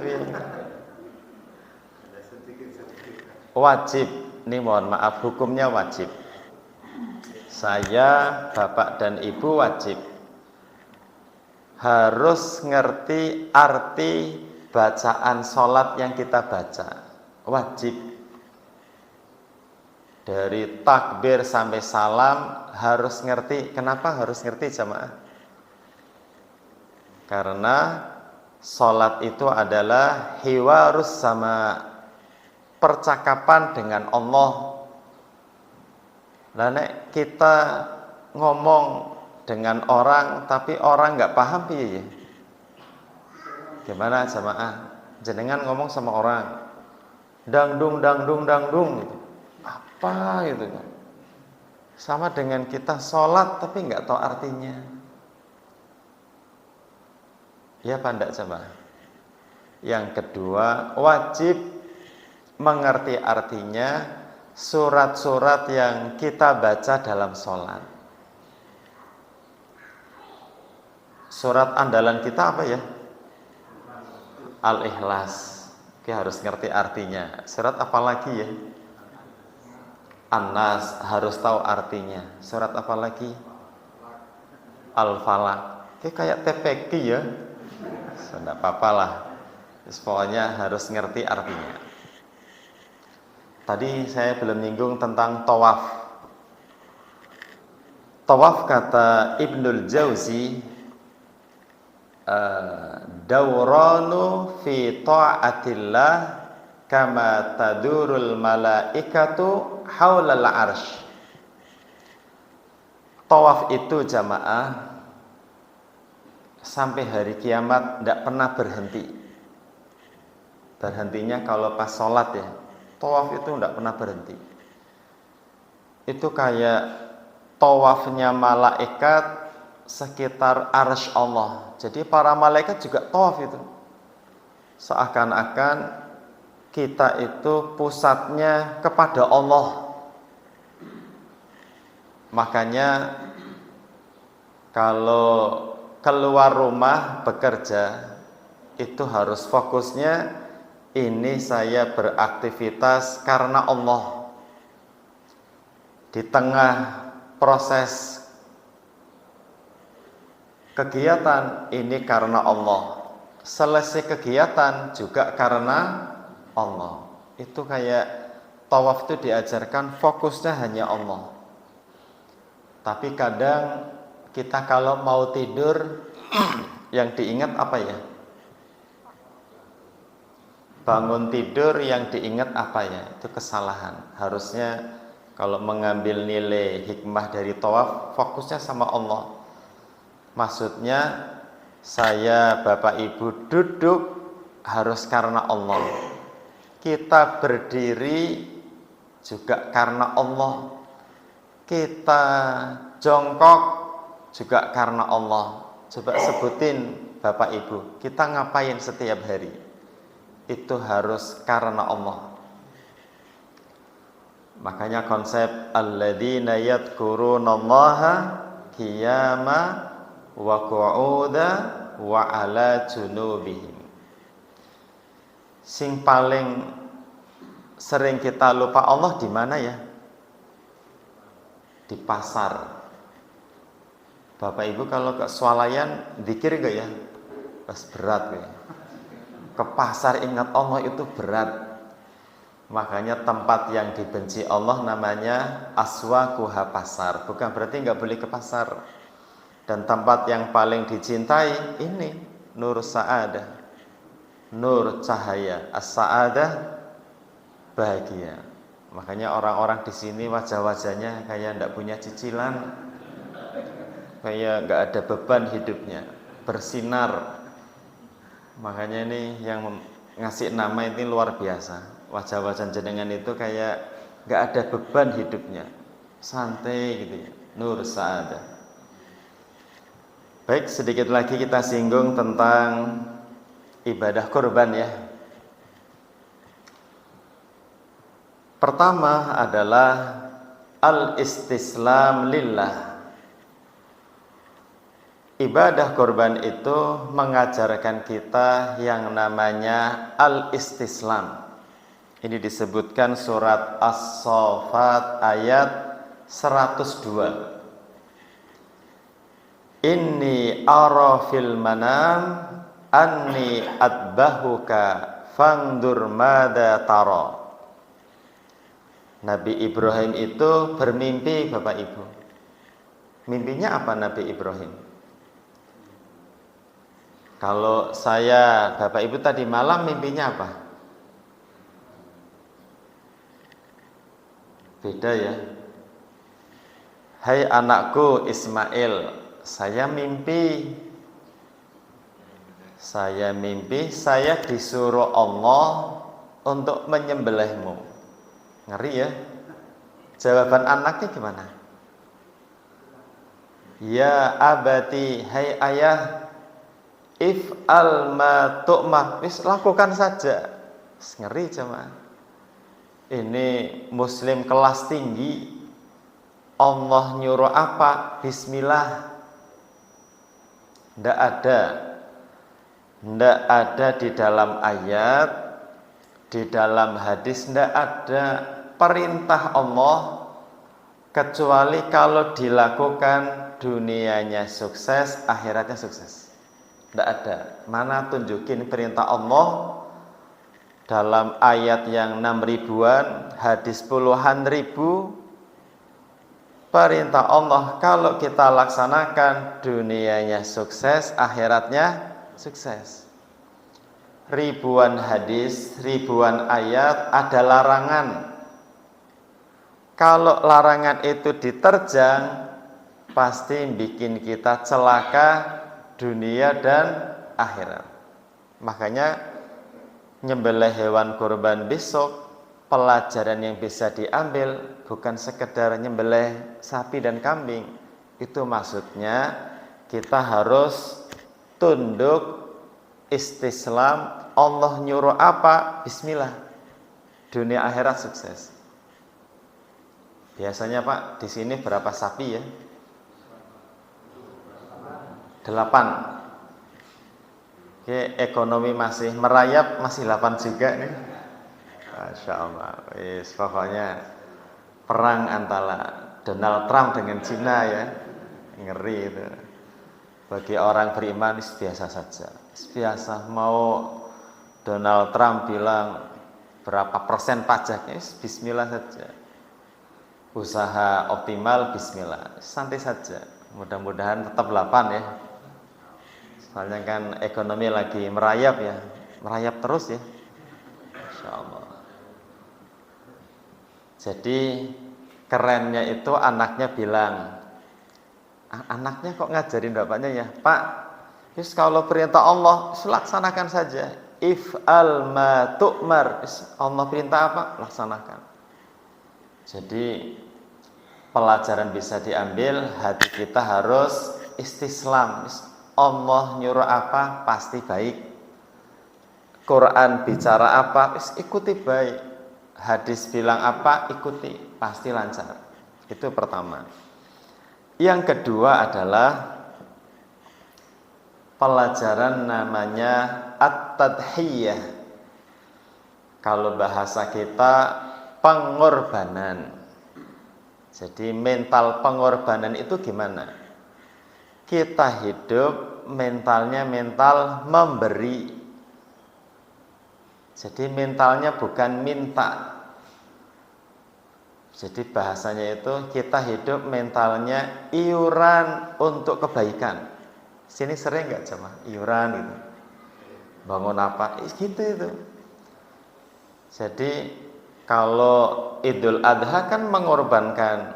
wajib. Ini mohon maaf, hukumnya wajib. Saya, bapak dan ibu wajib harus ngerti arti bacaan sholat yang kita baca. Wajib. Dari takbir sampai salam harus ngerti. Kenapa harus ngerti jamaah? Karena sholat itu adalah hiwarus sama, percakapan dengan Allah. Lah nek kita ngomong dengan orang tapi orang nggak paham piye ya? Gimana jamaah? Jenengan ngomong sama orang, dangdung gitu. Apa gitu kan? Sama dengan kita sholat tapi nggak tahu artinya. Ya pandai jamaah. Yang kedua, wajib mengerti artinya surat-surat yang kita baca dalam sholat. Surat andalan kita apa ya? Al-Ikhlas. Oke, harus ngerti artinya. Surat apa lagi ya? An-Nas, harus tahu artinya. Surat apa lagi? Al-Falaq. Oke, kayak TPQ ya. Tidak apa-apa lah. Pokoknya harus ngerti artinya. Tadi saya belum nyinggung tentang tawaf. Tawaf kata Ibnul Jauzi, dawranu fi ta'atillah kama tadurul malaikatu haulal arsy. Tawaf itu jamaah sampai hari kiamat tidak pernah berhenti. Berhentinya kalau pas sholat ya. Tawaf itu tidak pernah berhenti. Itu kayak tawafnya malaikat sekitar arsy Allah. Jadi para malaikat juga tawaf itu. Seakan-akan kita itu pusatnya kepada Allah. Makanya kalau keluar rumah bekerja itu harus fokusnya, ini saya beraktivitas karena Allah. Di tengah proses kegiatan ini karena Allah, selesai kegiatan juga karena Allah. Itu kayak tawaf itu diajarkan fokusnya hanya Allah. Tapi kadang kita kalau mau tidur yang diingat apa ya? Bangun tidur yang diingat apa ya? Itu kesalahan. Harusnya kalau mengambil nilai hikmah dari tawaf, fokusnya sama Allah. Maksudnya saya Bapak Ibu duduk harus karena Allah. Kita berdiri juga karena Allah. Kita jongkok juga karena Allah. Coba sebutin Bapak Ibu, kita ngapain setiap hari? Itu harus karena Allah. Makanya konsep alladzina yadhkurunallaha qiyama wa qu'uda wa ala junubihim. Sing paling sering kita lupa Allah di mana ya? Di pasar. Bapak Ibu kalau ke swalayan zikir enggak ya? Pas berat ya. Ke pasar ingat Allah itu berat. Makanya tempat yang dibenci Allah namanya aswaquha, pasar. Bukan berarti nggak boleh ke pasar. Dan tempat yang paling dicintai ini nur sa'adah, nur cahaya, as-sa'adah, bahagia. Makanya orang-orang di sini wajah-wajahnya kayak nggak punya cicilan, kayak nggak ada beban hidupnya, bersinar. Makanya ini yang ngasih nama ini luar biasa. Wajah-wajah jenengan itu kayak nggak ada beban hidupnya, santai gitu ya. Nur Sa'adah. Baik, sedikit lagi kita singgung tentang ibadah kurban ya. Pertama adalah al-istislam lillah. Ibadah kurban itu mengajarkan kita yang namanya al-istislam. Ini disebutkan surat As-Saffat ayat 102. Inni ara fil manam anni adbahuka fangdur mada tara. Nabi Ibrahim itu bermimpi, Bapak Ibu. Mimpinya apa Nabi Ibrahim? Kalau saya, Bapak Ibu tadi malam mimpinya apa? Beda ya. Hai anakku Ismail, saya mimpi saya disuruh Allah untuk menyembelihmu. Ngeri ya. Jawaban anaknya gimana? Ya abati, hai ayah, if'al ma tu'mar, wis lakukan saja. Ngeri jemaah. Ini muslim kelas tinggi. Allah nyuruh apa? Bismillah. Ndak ada di dalam ayat, di dalam hadis, ndak ada perintah Allah kecuali kalau dilakukan dunianya sukses, akhiratnya sukses. Ndak ada. Mana tunjukin perintah Allah dalam ayat yang 6 ribuan, hadis puluhan ribu. Perintah Allah kalau kita laksanakan dunianya sukses, akhiratnya sukses. Ribuan hadis, ribuan ayat, ada larangan. Kalau larangan itu diterjang, pasti bikin kita celaka dunia dan akhirat. Makanya nyembelih hewan kurban besok, pelajaran yang bisa diambil bukan sekedar nyembelih sapi dan kambing. Itu maksudnya kita harus tunduk, istislam. Allah nyuruh apa? Bismillah. Dunia akhirat sukses. Biasanya Pak, di sini berapa sapi ya? 8. Oke, ekonomi masih merayap, masih 8 juga nih. Masya Allah. Pokoknya perang antara Donald Trump dengan Cina ya. Ngeri itu. Bagi orang beriman biasa saja. Biasa. Mau Donald Trump bilang berapa persen pajaknya, bismillah saja. Usaha optimal, bismillah. Santai saja. Mudah-mudahan tetap 8 ya. Soalnya kan ekonomi lagi merayap ya. Merayap terus ya. Masya Allah. Jadi kerennya itu anaknya bilang, anaknya kok ngajarin bapaknya ya, Pak, yes, kalau perintah Allah laksanakan saja. If'al ma tu'mar, Allah perintah apa? Laksanakan. Jadi pelajaran bisa diambil, hati kita harus istislam. Allah nyuruh apa? Pasti baik. Quran bicara apa? Ikuti baik. Hadis bilang apa, ikuti, pasti lancar. Itu pertama. Yang kedua adalah pelajaran namanya at-tadhiyah. Kalau bahasa kita pengorbanan. Jadi mental pengorbanan itu gimana? Kita hidup mentalnya mental memberi. Jadi mentalnya bukan minta. Jadi bahasanya itu kita hidup mentalnya iuran untuk kebaikan. Sini sering nggak jemaah iuran gitu. Bangun apa? Gitu itu. Jadi kalau Idul Adha kan mengorbankan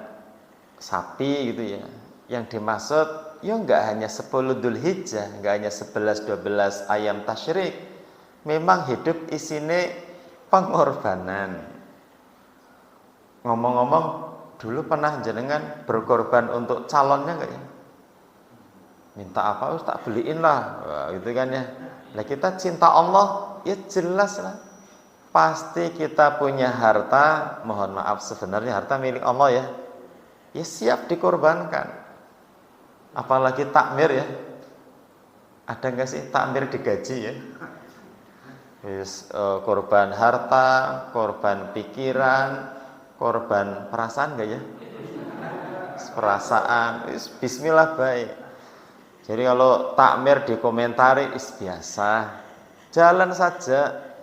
sapi gitu ya. Yang dimaksud ya nggak hanya 10 Dzulhijjah, nggak hanya 11-12 ayam tasyrik. memang hidup isine pengorbanan. Ngomong-ngomong, dulu pernah jenengan berkorban untuk calonnya enggak ya? Minta apa, tak beliin lah. Wah, gitu kan ya. Nah, kita cinta Allah, ya jelas lah. Pasti kita punya harta, mohon maaf sebenarnya harta milik Allah ya. Ya siap dikorbankan. Apalagi takmir ya. Ada enggak sih takmir digaji ya? Korban harta, korban pikiran, korban perasaan enggak ya? Perasaan, bismillah baik. Jadi kalau takmir dikomentari biasa, jalan saja.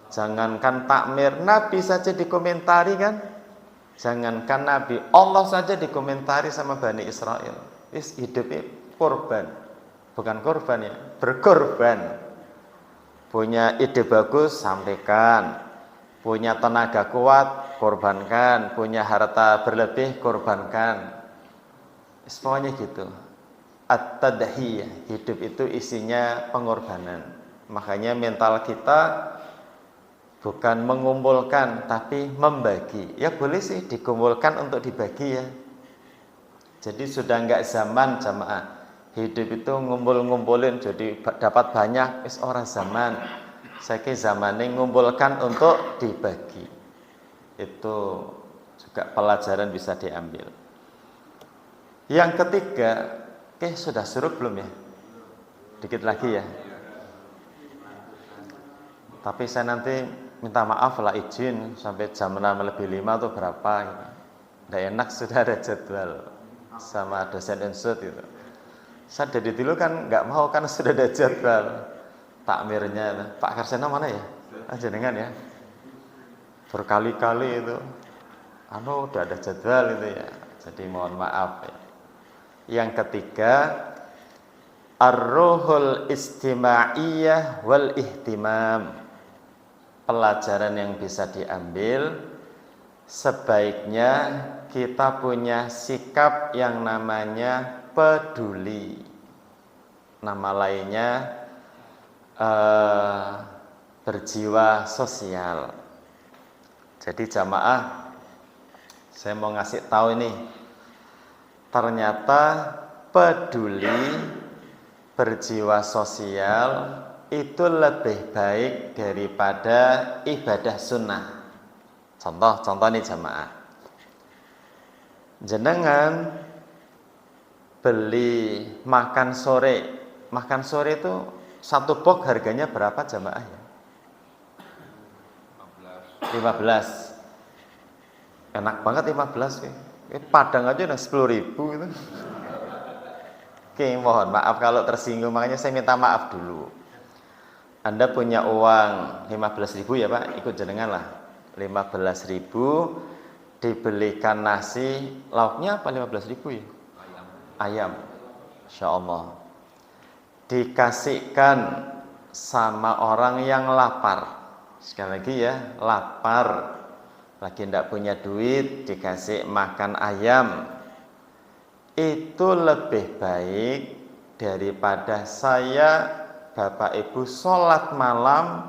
Jangankan takmir, Nabi saja dikomentari kan? Jangankan Nabi, Allah saja dikomentari sama Bani Israel. Hidupnya korban, bukan korban ya, berkorban. Punya ide bagus, sampaikan. Punya tenaga kuat, korbankan. Punya harta berlebih, korbankan. Pokoknya gitu. At-tadhiyah, hidup itu isinya pengorbanan. Makanya mental kita bukan mengumpulkan, tapi membagi. Ya boleh sih dikumpulkan untuk dibagi ya. Jadi sudah enggak zaman jamaah hidup itu ngumpul-ngumpulin jadi dapat banyak, orang zaman. Saiki zamane ngumpulkan untuk dibagi. Itu juga pelajaran bisa diambil. Yang ketiga, sudah suruh belum ya? Dikit lagi ya. Tapi saya nanti minta maaf lah izin sampai jam 6:05 atau berapa gitu. Nggak enak sudah ada jadwal sama dosen insut gitu. Saya dari dulu kan nggak mau kan sudah ada jadwal takmirnya. Pak Karsena mana ya? Jenengan ya. Berkali-kali itu udah ada jadwal itu ya. Jadi mohon maaf ya. Yang ketiga, ar-ruhul istima'iyah wal ihtimam. Pelajaran yang bisa diambil, sebaiknya kita punya sikap yang namanya peduli. Nama lainnya berjiwa sosial. Jadi jamaah, saya mau ngasih tahu ini, ternyata peduli, berjiwa sosial itu lebih baik daripada ibadah sunnah. Contoh nih jamaah, jenengan beli makan sore itu satu box harganya berapa jamaah ya? 15. Enak banget 15 ya. Padang aja udah 10.000 gitu. Oke, mohon maaf kalau tersinggung, makanya saya minta maaf dulu. Anda punya uang 15.000 ya Pak, ikut jenengan lah. 15.000 dibelikan nasi, lauknya apa 15.000 ya? Ayam. Insya Allah. Dikasihkan sama orang yang lapar. Sekali lagi ya, lapar. Lagi tidak punya duit, dikasih makan ayam. Itu lebih baik daripada saya Bapak Ibu sholat malam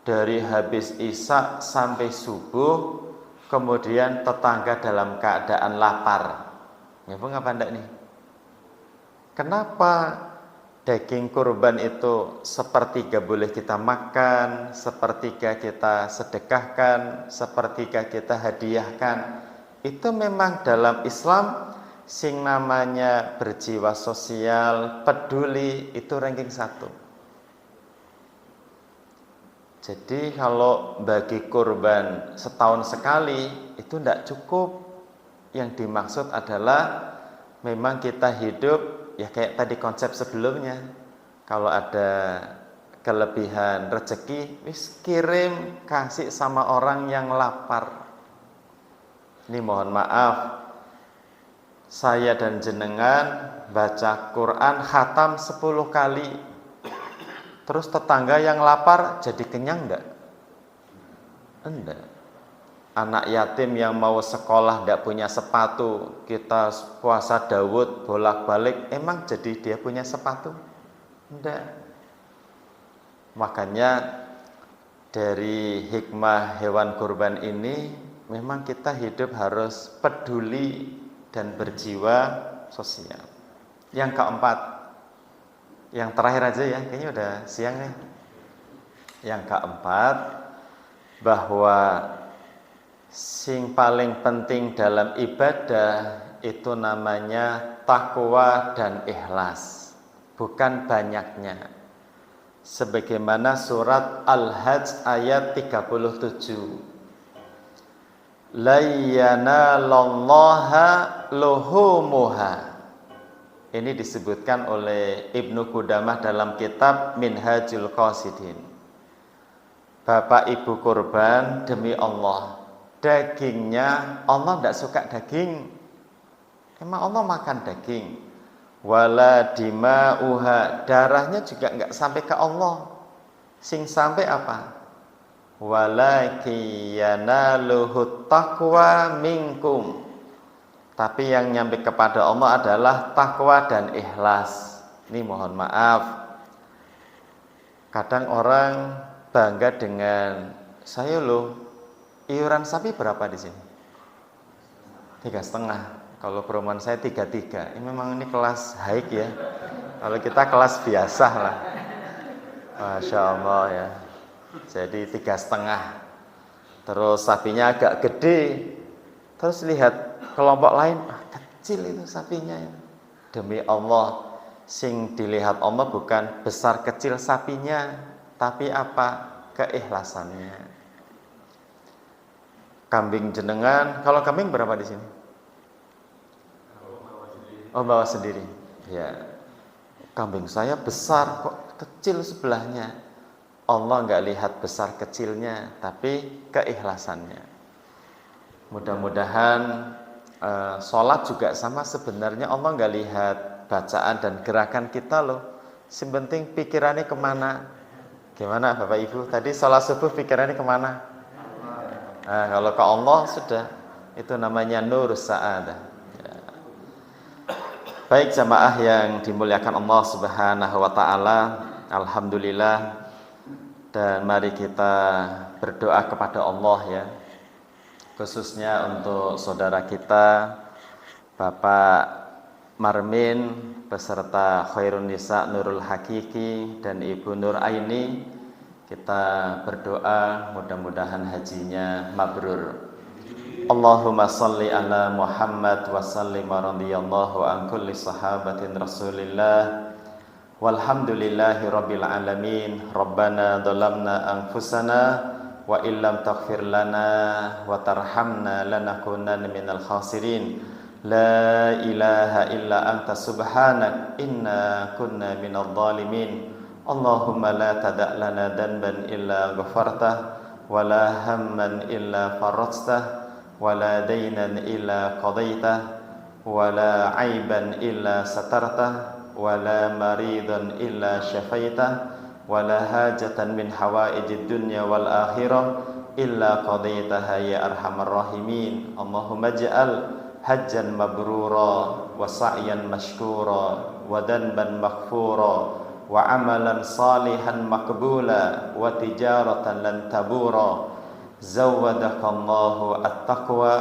dari habis isya sampai subuh, kemudian tetangga dalam keadaan lapar. Ngapa enggak nih? Kenapa daging kurban itu sepertiga boleh kita makan, sepertiga kita sedekahkan, sepertiga kita hadiahkan? Itu memang dalam Islam sing namanya berjiwa sosial, peduli, itu ranking 1. Jadi kalau bagi kurban setahun sekali itu tidak cukup. Yang dimaksud adalah memang kita hidup ya kayak tadi konsep sebelumnya. Kalau ada kelebihan rezeki, kirim, kasih sama orang yang lapar. Ini mohon maaf, saya dan jenengan baca Quran khatam 10 kali. Terus tetangga yang lapar jadi kenyang enggak? Enggak. Anak yatim yang mau sekolah enggak punya sepatu, kita puasa Daud bolak-balik, emang jadi dia punya sepatu? Enggak. Makanya dari hikmah hewan kurban ini memang kita hidup harus peduli dan berjiwa sosial. Yang keempat, yang terakhir aja ya, kayaknya udah siang nih. Yang keempat, bahwa sing paling penting dalam ibadah itu namanya takwa dan ikhlas, bukan banyaknya. Sebagaimana surat Al-Hajj ayat 37. La yanalallaha luhumuha. Ini disebutkan oleh Ibnu Qudamah dalam kitab Minhajul Qasidin. Bapak ibu kurban, demi Allah, dagingnya Allah tidak suka daging. Emang Allah makan daging? Wala dima'uha, darahnya juga enggak sampai ke Allah. Sing sampai apa? Walakiyanaluhut taqwa minkum. Tapi yang nyampe kepada Allah adalah takwa dan ikhlas. Ini mohon maaf, kadang orang bangga dengan saya loh, iuran sapi berapa di sini? 3,5. Kalau perumahan saya 3,3. Ini memang ini kelas high ya. Kalau kita kelas biasa lah. Masya Allah ya. Jadi 3,5. Terus sapinya agak gede. Terus lihat kelompok lain, kecil itu sapinya. Demi Allah, sing dilihat Allah bukan besar kecil sapinya, tapi apa? Keikhlasannya. Kambing jenengan, kalau kambing berapa di sini? Oh, bawa sendiri. Ya. Kambing saya besar kok kecil sebelahnya. Allah enggak lihat besar kecilnya, tapi keikhlasannya. Mudah-mudahan sholat juga sama, sebenarnya Allah enggak lihat bacaan dan gerakan kita loh. Yang penting pikirannya kemana? Gimana Bapak Ibu? Tadi sholat subuh pikirannya kemana? Nah, kalau ke Allah sudah, itu namanya nur sa'adah. Baik jamaah yang dimuliakan Allah Subhanahu wa taala, alhamdulillah, dan mari kita berdoa kepada Allah ya. Khususnya untuk saudara kita Bapak Marmin beserta Khairun Nisa Nurul Hakiki dan Ibu Nur Aini, kita berdoa mudah-mudahan hajinya mabrur. Allahumma salli ala Muhammad wa sallim radhiyallahu an kulli sahabatin Rasulillah walhamdulillahi rabbil alamin. Rabbana dhalamna anfusana wa illam taghfir lana wa tarhamna lanakunanna minal khasirin. La ilaha illa anta subhanak inna kunna minadh dhalimin. Allahumma la tada' lana dhanban illa ghafartah wa la hamman illa farajtah wala dainan illa qadaitah wala aiban illa satartah wala maridan illa syafaitah wala hajatan min hawaijid dunya wal akhirah illa qadaitaha ya arhamar rahimin. Allahumma ja'al hajjan mabrura wa sa'yan mashkura wa danban maghfura wa amalan salihan maqbula wa tijaratan lan tabura. Zawwadakallahu at-taqwa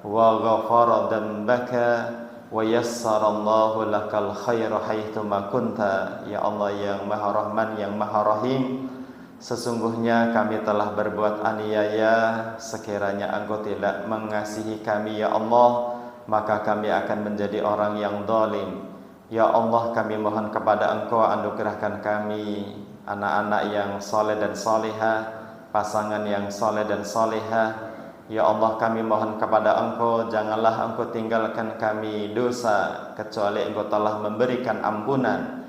wa ghafara dhanbaka wa yassarallahu lakal khaira haitsuma kunta. Ya Allah yang Maha Rahman, yang Maha Rahim, sesungguhnya kami telah berbuat aniaya. Sekiranya Engkau tidak mengasihi kami ya Allah, maka kami akan menjadi orang yang zalim. Ya Allah, kami mohon kepada Engkau anugerahkan kami anak-anak yang saleh dan salihah, pasangan yang saleh dan salihah. Ya Allah, kami mohon kepada Engkau, janganlah Engkau tinggalkan kami dosa kecuali Engkau telah memberikan ampunan.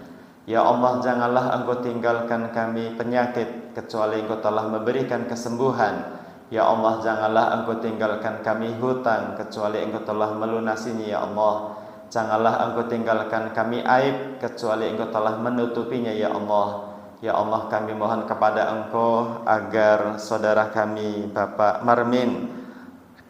Ya Allah, janganlah Engkau tinggalkan kami penyakit kecuali Engkau telah memberikan kesembuhan. Ya Allah, janganlah Engkau tinggalkan kami hutang kecuali Engkau telah melunasinya. Ya Allah, janganlah Engkau tinggalkan kami aib kecuali Engkau telah menutupinya. Ya Allah, ya Allah, kami mohon kepada Engkau agar saudara kami Bapak Marmin,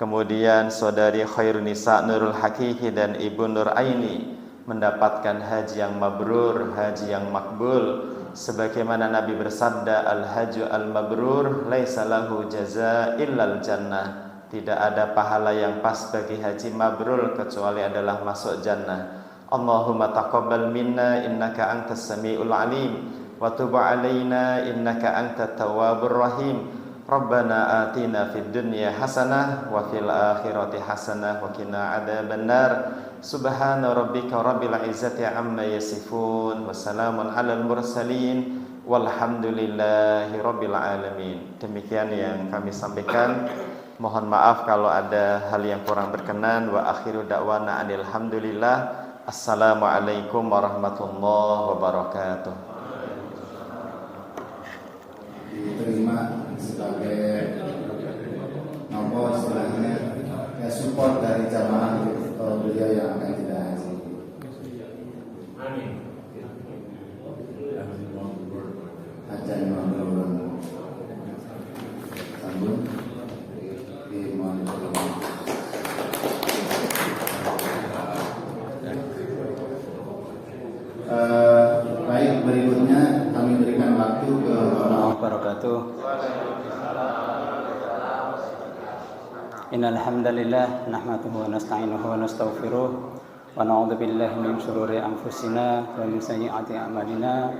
kemudian saudari Khairun Nisa Nurul Hakiki dan Ibu Nur Aini mendapatkan haji yang mabrur, haji yang makbul. Sebagaimana Nabi bersabda, al-hajju al-mabrur laisa lahu jazaa illal jannah. Tidak ada pahala yang pas bagi haji mabrur kecuali adalah masuk jannah. Allahumma taqabbal minna innaka antas samiul alim wa tub alaina innaka antat tawwabur rahim. Rabbana atina fid dunya hasanah wa fil akhirati hasanah wa qina adzabannar. Subhana rabbika rabbil izzati amma yasifun wa salamun alal mursalin walhamdulillahi rabbil alamin. Demikian yang kami sampaikan. Mohon maaf kalau ada hal yang kurang berkenan. Wa akhiru da'wana alhamdulillah. Assalamualaikum warahmatullahi wabarakatuh. Diterima sebagai nomor istilahnya support dari jamaah beliau yang akan tidak haji. Hajan Mabrur. Sambung. Baik, berikutnya kami berikan waktu ke Allah wabarakatuh. Innal hamdalillah nahmaduhu wa nasta'inuhu wa nastaghfiruh wa na'udzu billahi min shururi anfusina wa min sayyiati a'malina.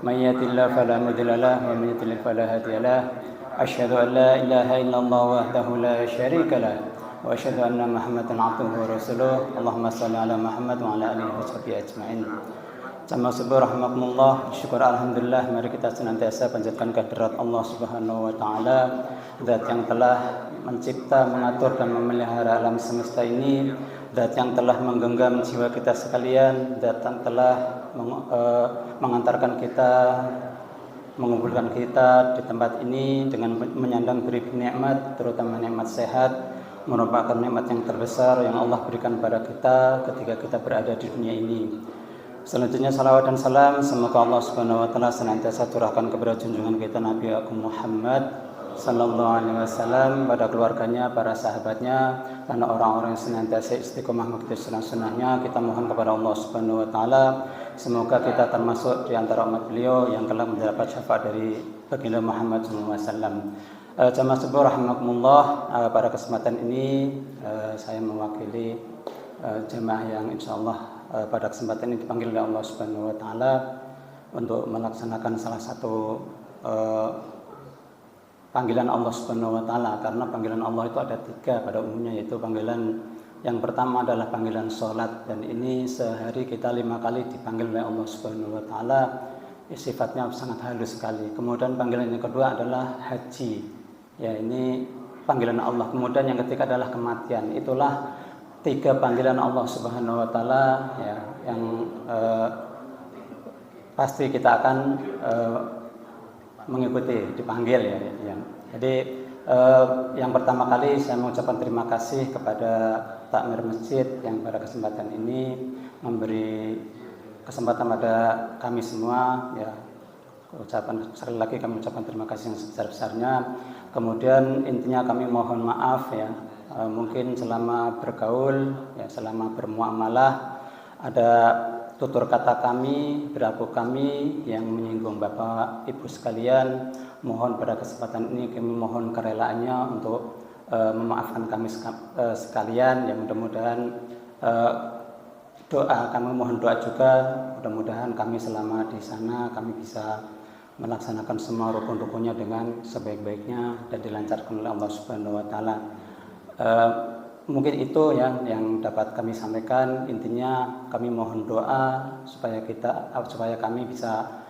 May yahdihillahu fala mudilla lahu wa may yudlil fala hadiya lahu. Asyhadu an la ilaha illallah wahdahu la syarika lahu wa asyhadu anna Muhammadan 'abduhu wa rasuluh. Allahumma shalli ala Muhammad wa ala alihi washabihi ajmain. Jamaah subuh rahimakumullah, syukur alhamdulillah, mari kita senantiasa panjatkan kehadirat Allah Subhanahu wa taala, zat yang telah mencipta, mengatur dan memelihara alam semesta ini, zat yang telah menggenggam jiwa kita sekalian, zat yang telah mengantarkan kita, mengumpulkan kita di tempat ini dengan menyandang beri nikmat, terutama nikmat sehat, merupakan nikmat yang terbesar yang Allah berikan pada kita ketika kita berada di dunia ini. Selanjutnya salawat dan salam semoga Allah Subhanahu wa taala senantiasa curahkan kepada junjungan kita Nabi Agung Muhammad sallallahu alaihi wasallam, pada keluarganya, para sahabatnya, dan orang-orang yang senantiasa istiqomah mengikuti sunnah-sunnahnya. Kita mohon kepada Allah Subhanahu wa taala semoga kita termasuk di antara umat beliau yang telah mendapat syafaat dari baginda Muhammad sallallahu alaihi wasallam. Jamaah subuh rahimakumullah, pada kesempatan ini saya mewakili jemaah yang insyaallah pada kesempatan ini dipanggil oleh Allah Subhanahu wa taala untuk melaksanakan salah satu panggilan Allah Subhanahu wa taala, karena panggilan Allah itu ada 3 pada umumnya, yaitu panggilan yang pertama adalah panggilan sholat, dan ini sehari kita 5 kali dipanggil oleh Allah Subhanahu wa taala, sifatnya sangat halus sekali. Kemudian panggilan yang kedua adalah haji, ya ini panggilan Allah. Kemudian yang ketiga adalah kematian. Itulah 3 panggilan Allah Subhanahu wa taala ya, yang pasti kita akan mengikuti, dipanggil ya. Jadi yang pertama kali saya mengucapkan terima kasih kepada takmir masjid yang pada kesempatan ini memberi kesempatan pada kami semua ya. Sekali lagi kami ucapkan terima kasih yang sebesar-besarnya. Kemudian intinya kami mohon maaf ya, mungkin selama bergaul ya, selama bermuamalah ada tutur kata kami, perilaku kami yang menyinggung Bapak Ibu sekalian. Mohon pada kesempatan ini kami mohon kerelaannya untuk memaafkan kami sekalian ya. Mudah-mudahan kami mohon doa juga, mudah-mudahan kami selama di sana kami bisa melaksanakan semua rukun-rukunnya dengan sebaik-baiknya dan dilancarkan oleh Allah Subhanahu wa taala. Mungkin itu yang dapat kami sampaikan. Intinya kami mohon doa supaya kami bisa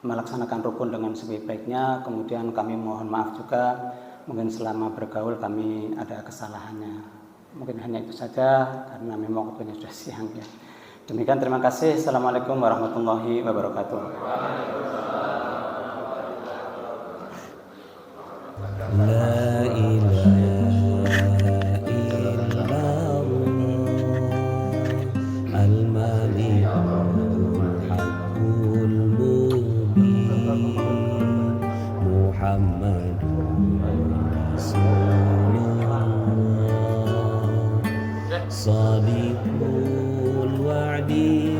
melaksanakan rukun dengan sebaik-baiknya. Kemudian kami mohon maaf juga mungkin selama bergaul kami ada kesalahannya. Mungkin hanya itu saja karena memang waktunya sudah siang ya. Demikian, terima kasih. Assalamualaikum warahmatullahi wabarakatuh. La ilaha illallah al-malikul haqqul mubin Muhammadur Rasulullah Sadiqul wa'di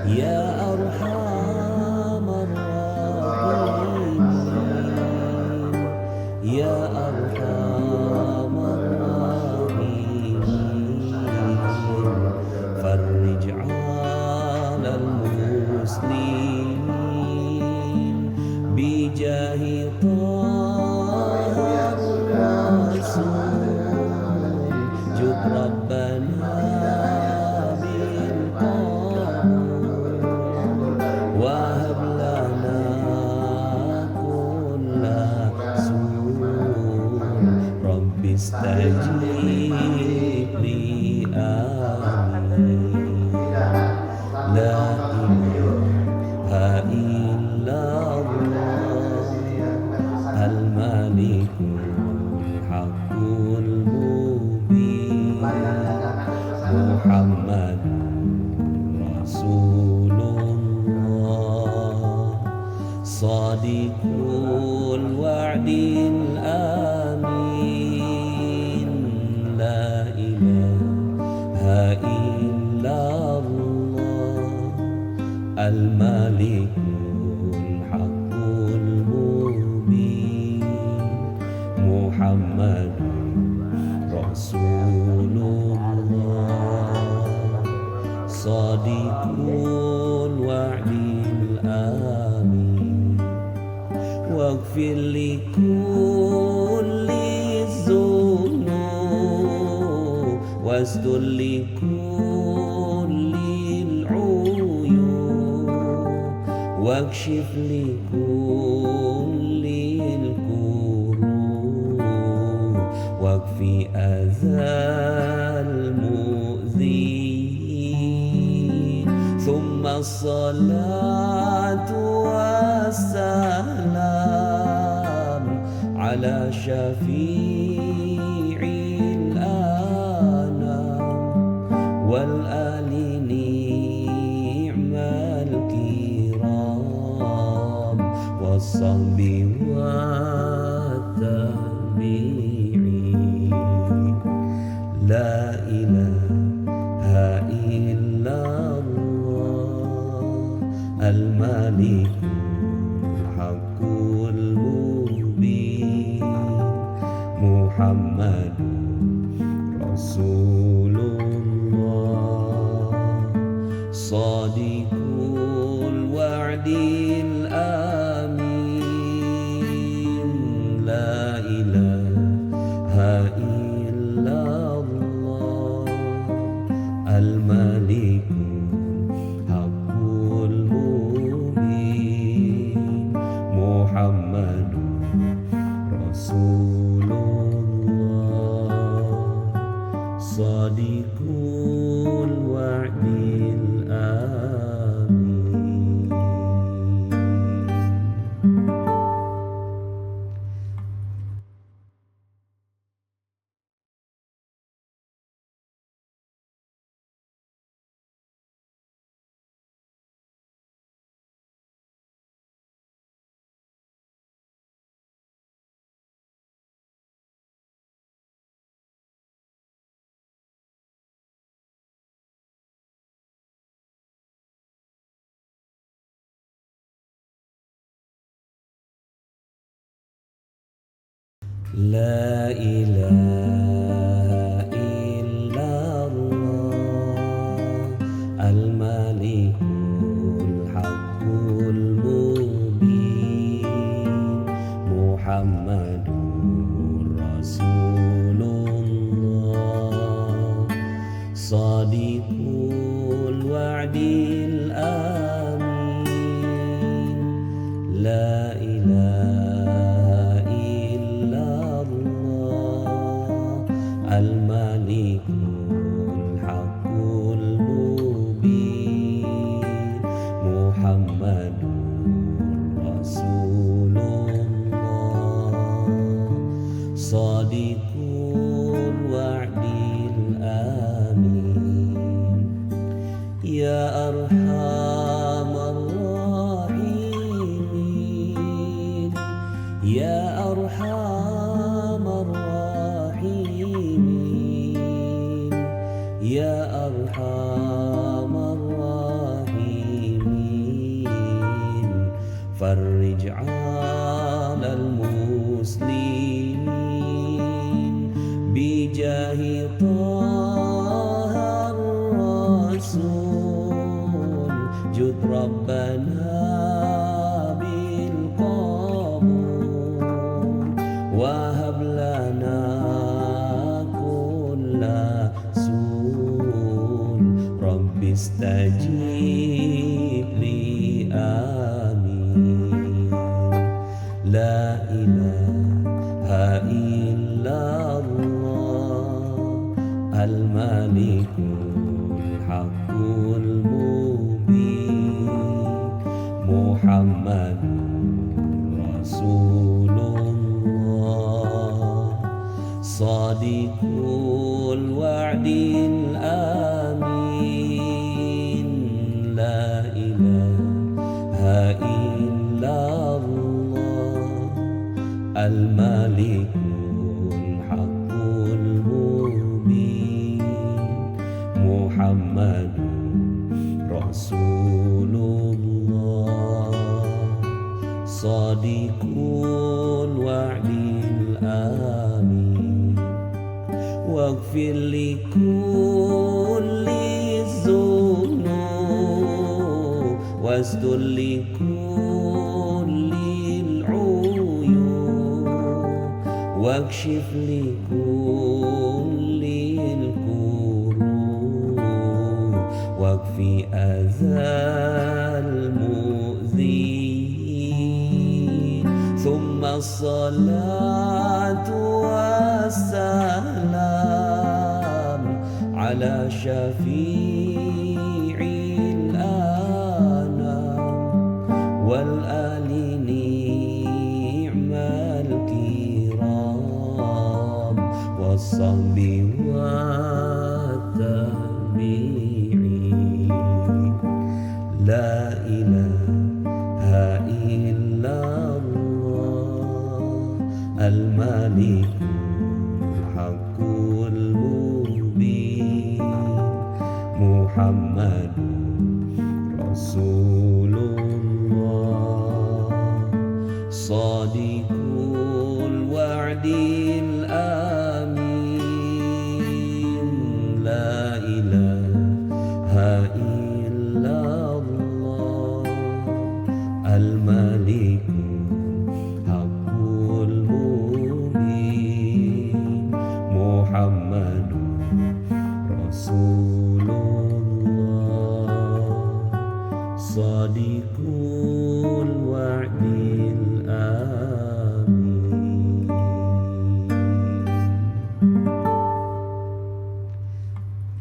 يا أرحم الراحمين يا أرحم الراحمين فرج على المسلمين بجاه طه الرسول جد ربنا بالقبول وهب لنا كل سوء رب استجيب لي آمين لا إله إلا الله الملك الحق المبين محمد رسول الله صادق الوعد الأمين لا إله إلا الله الملك الحق المبين محمد رسول الله صادق الوعد الآمين واغفر لكل الذنوب واستر لكل العيوب واكشف لكل الكروب واكفي أذى المؤذين ثم الصلاة والسلام على شفيع الأنام والآل نعم الكرام والصحب والتابعين لا إله إلا الله الملك الحق المبين محمد رسول الله صادق الوعد الآمين لا إله إلا الله الملك الحق المبين محمد رسول الله صادق الوعد الآمين لا إله إلا الله الملك الحق المبين محمد رسول الله صادق الوعد الآمين لا إله إلا الله الملك الحق المبين محمد رسول الله صادق الوعد الآمين يا أرحم الراحمين يا أرحم الراحمين يا أرحم الراحمين فرج على المسلمين بجاه طه الرسول جد ربنا بالقبول وهب لنا كل سول رب استجيب لي آمين لا إله إلا الله الملك الحق المبين محمد رسول الله صادق الوعد الأمين لا إله إلا الله الملك الحق المبين محمد رسول الله صادق الوعد الآمين واغفر لكل الذنوب واستر لكل العيوب واكشف لكل الكروب واكفي أذى المؤذين ثم الصلاة والسلام على شفيع الأنام والآل نعم الكرام والصحب والتابعين لا إله إلا الله الملك الحق المبين محمد رسول الله صادق الوعد الآمين لا إله إلا الله الملك الحق المبين محمد رسول الله صادق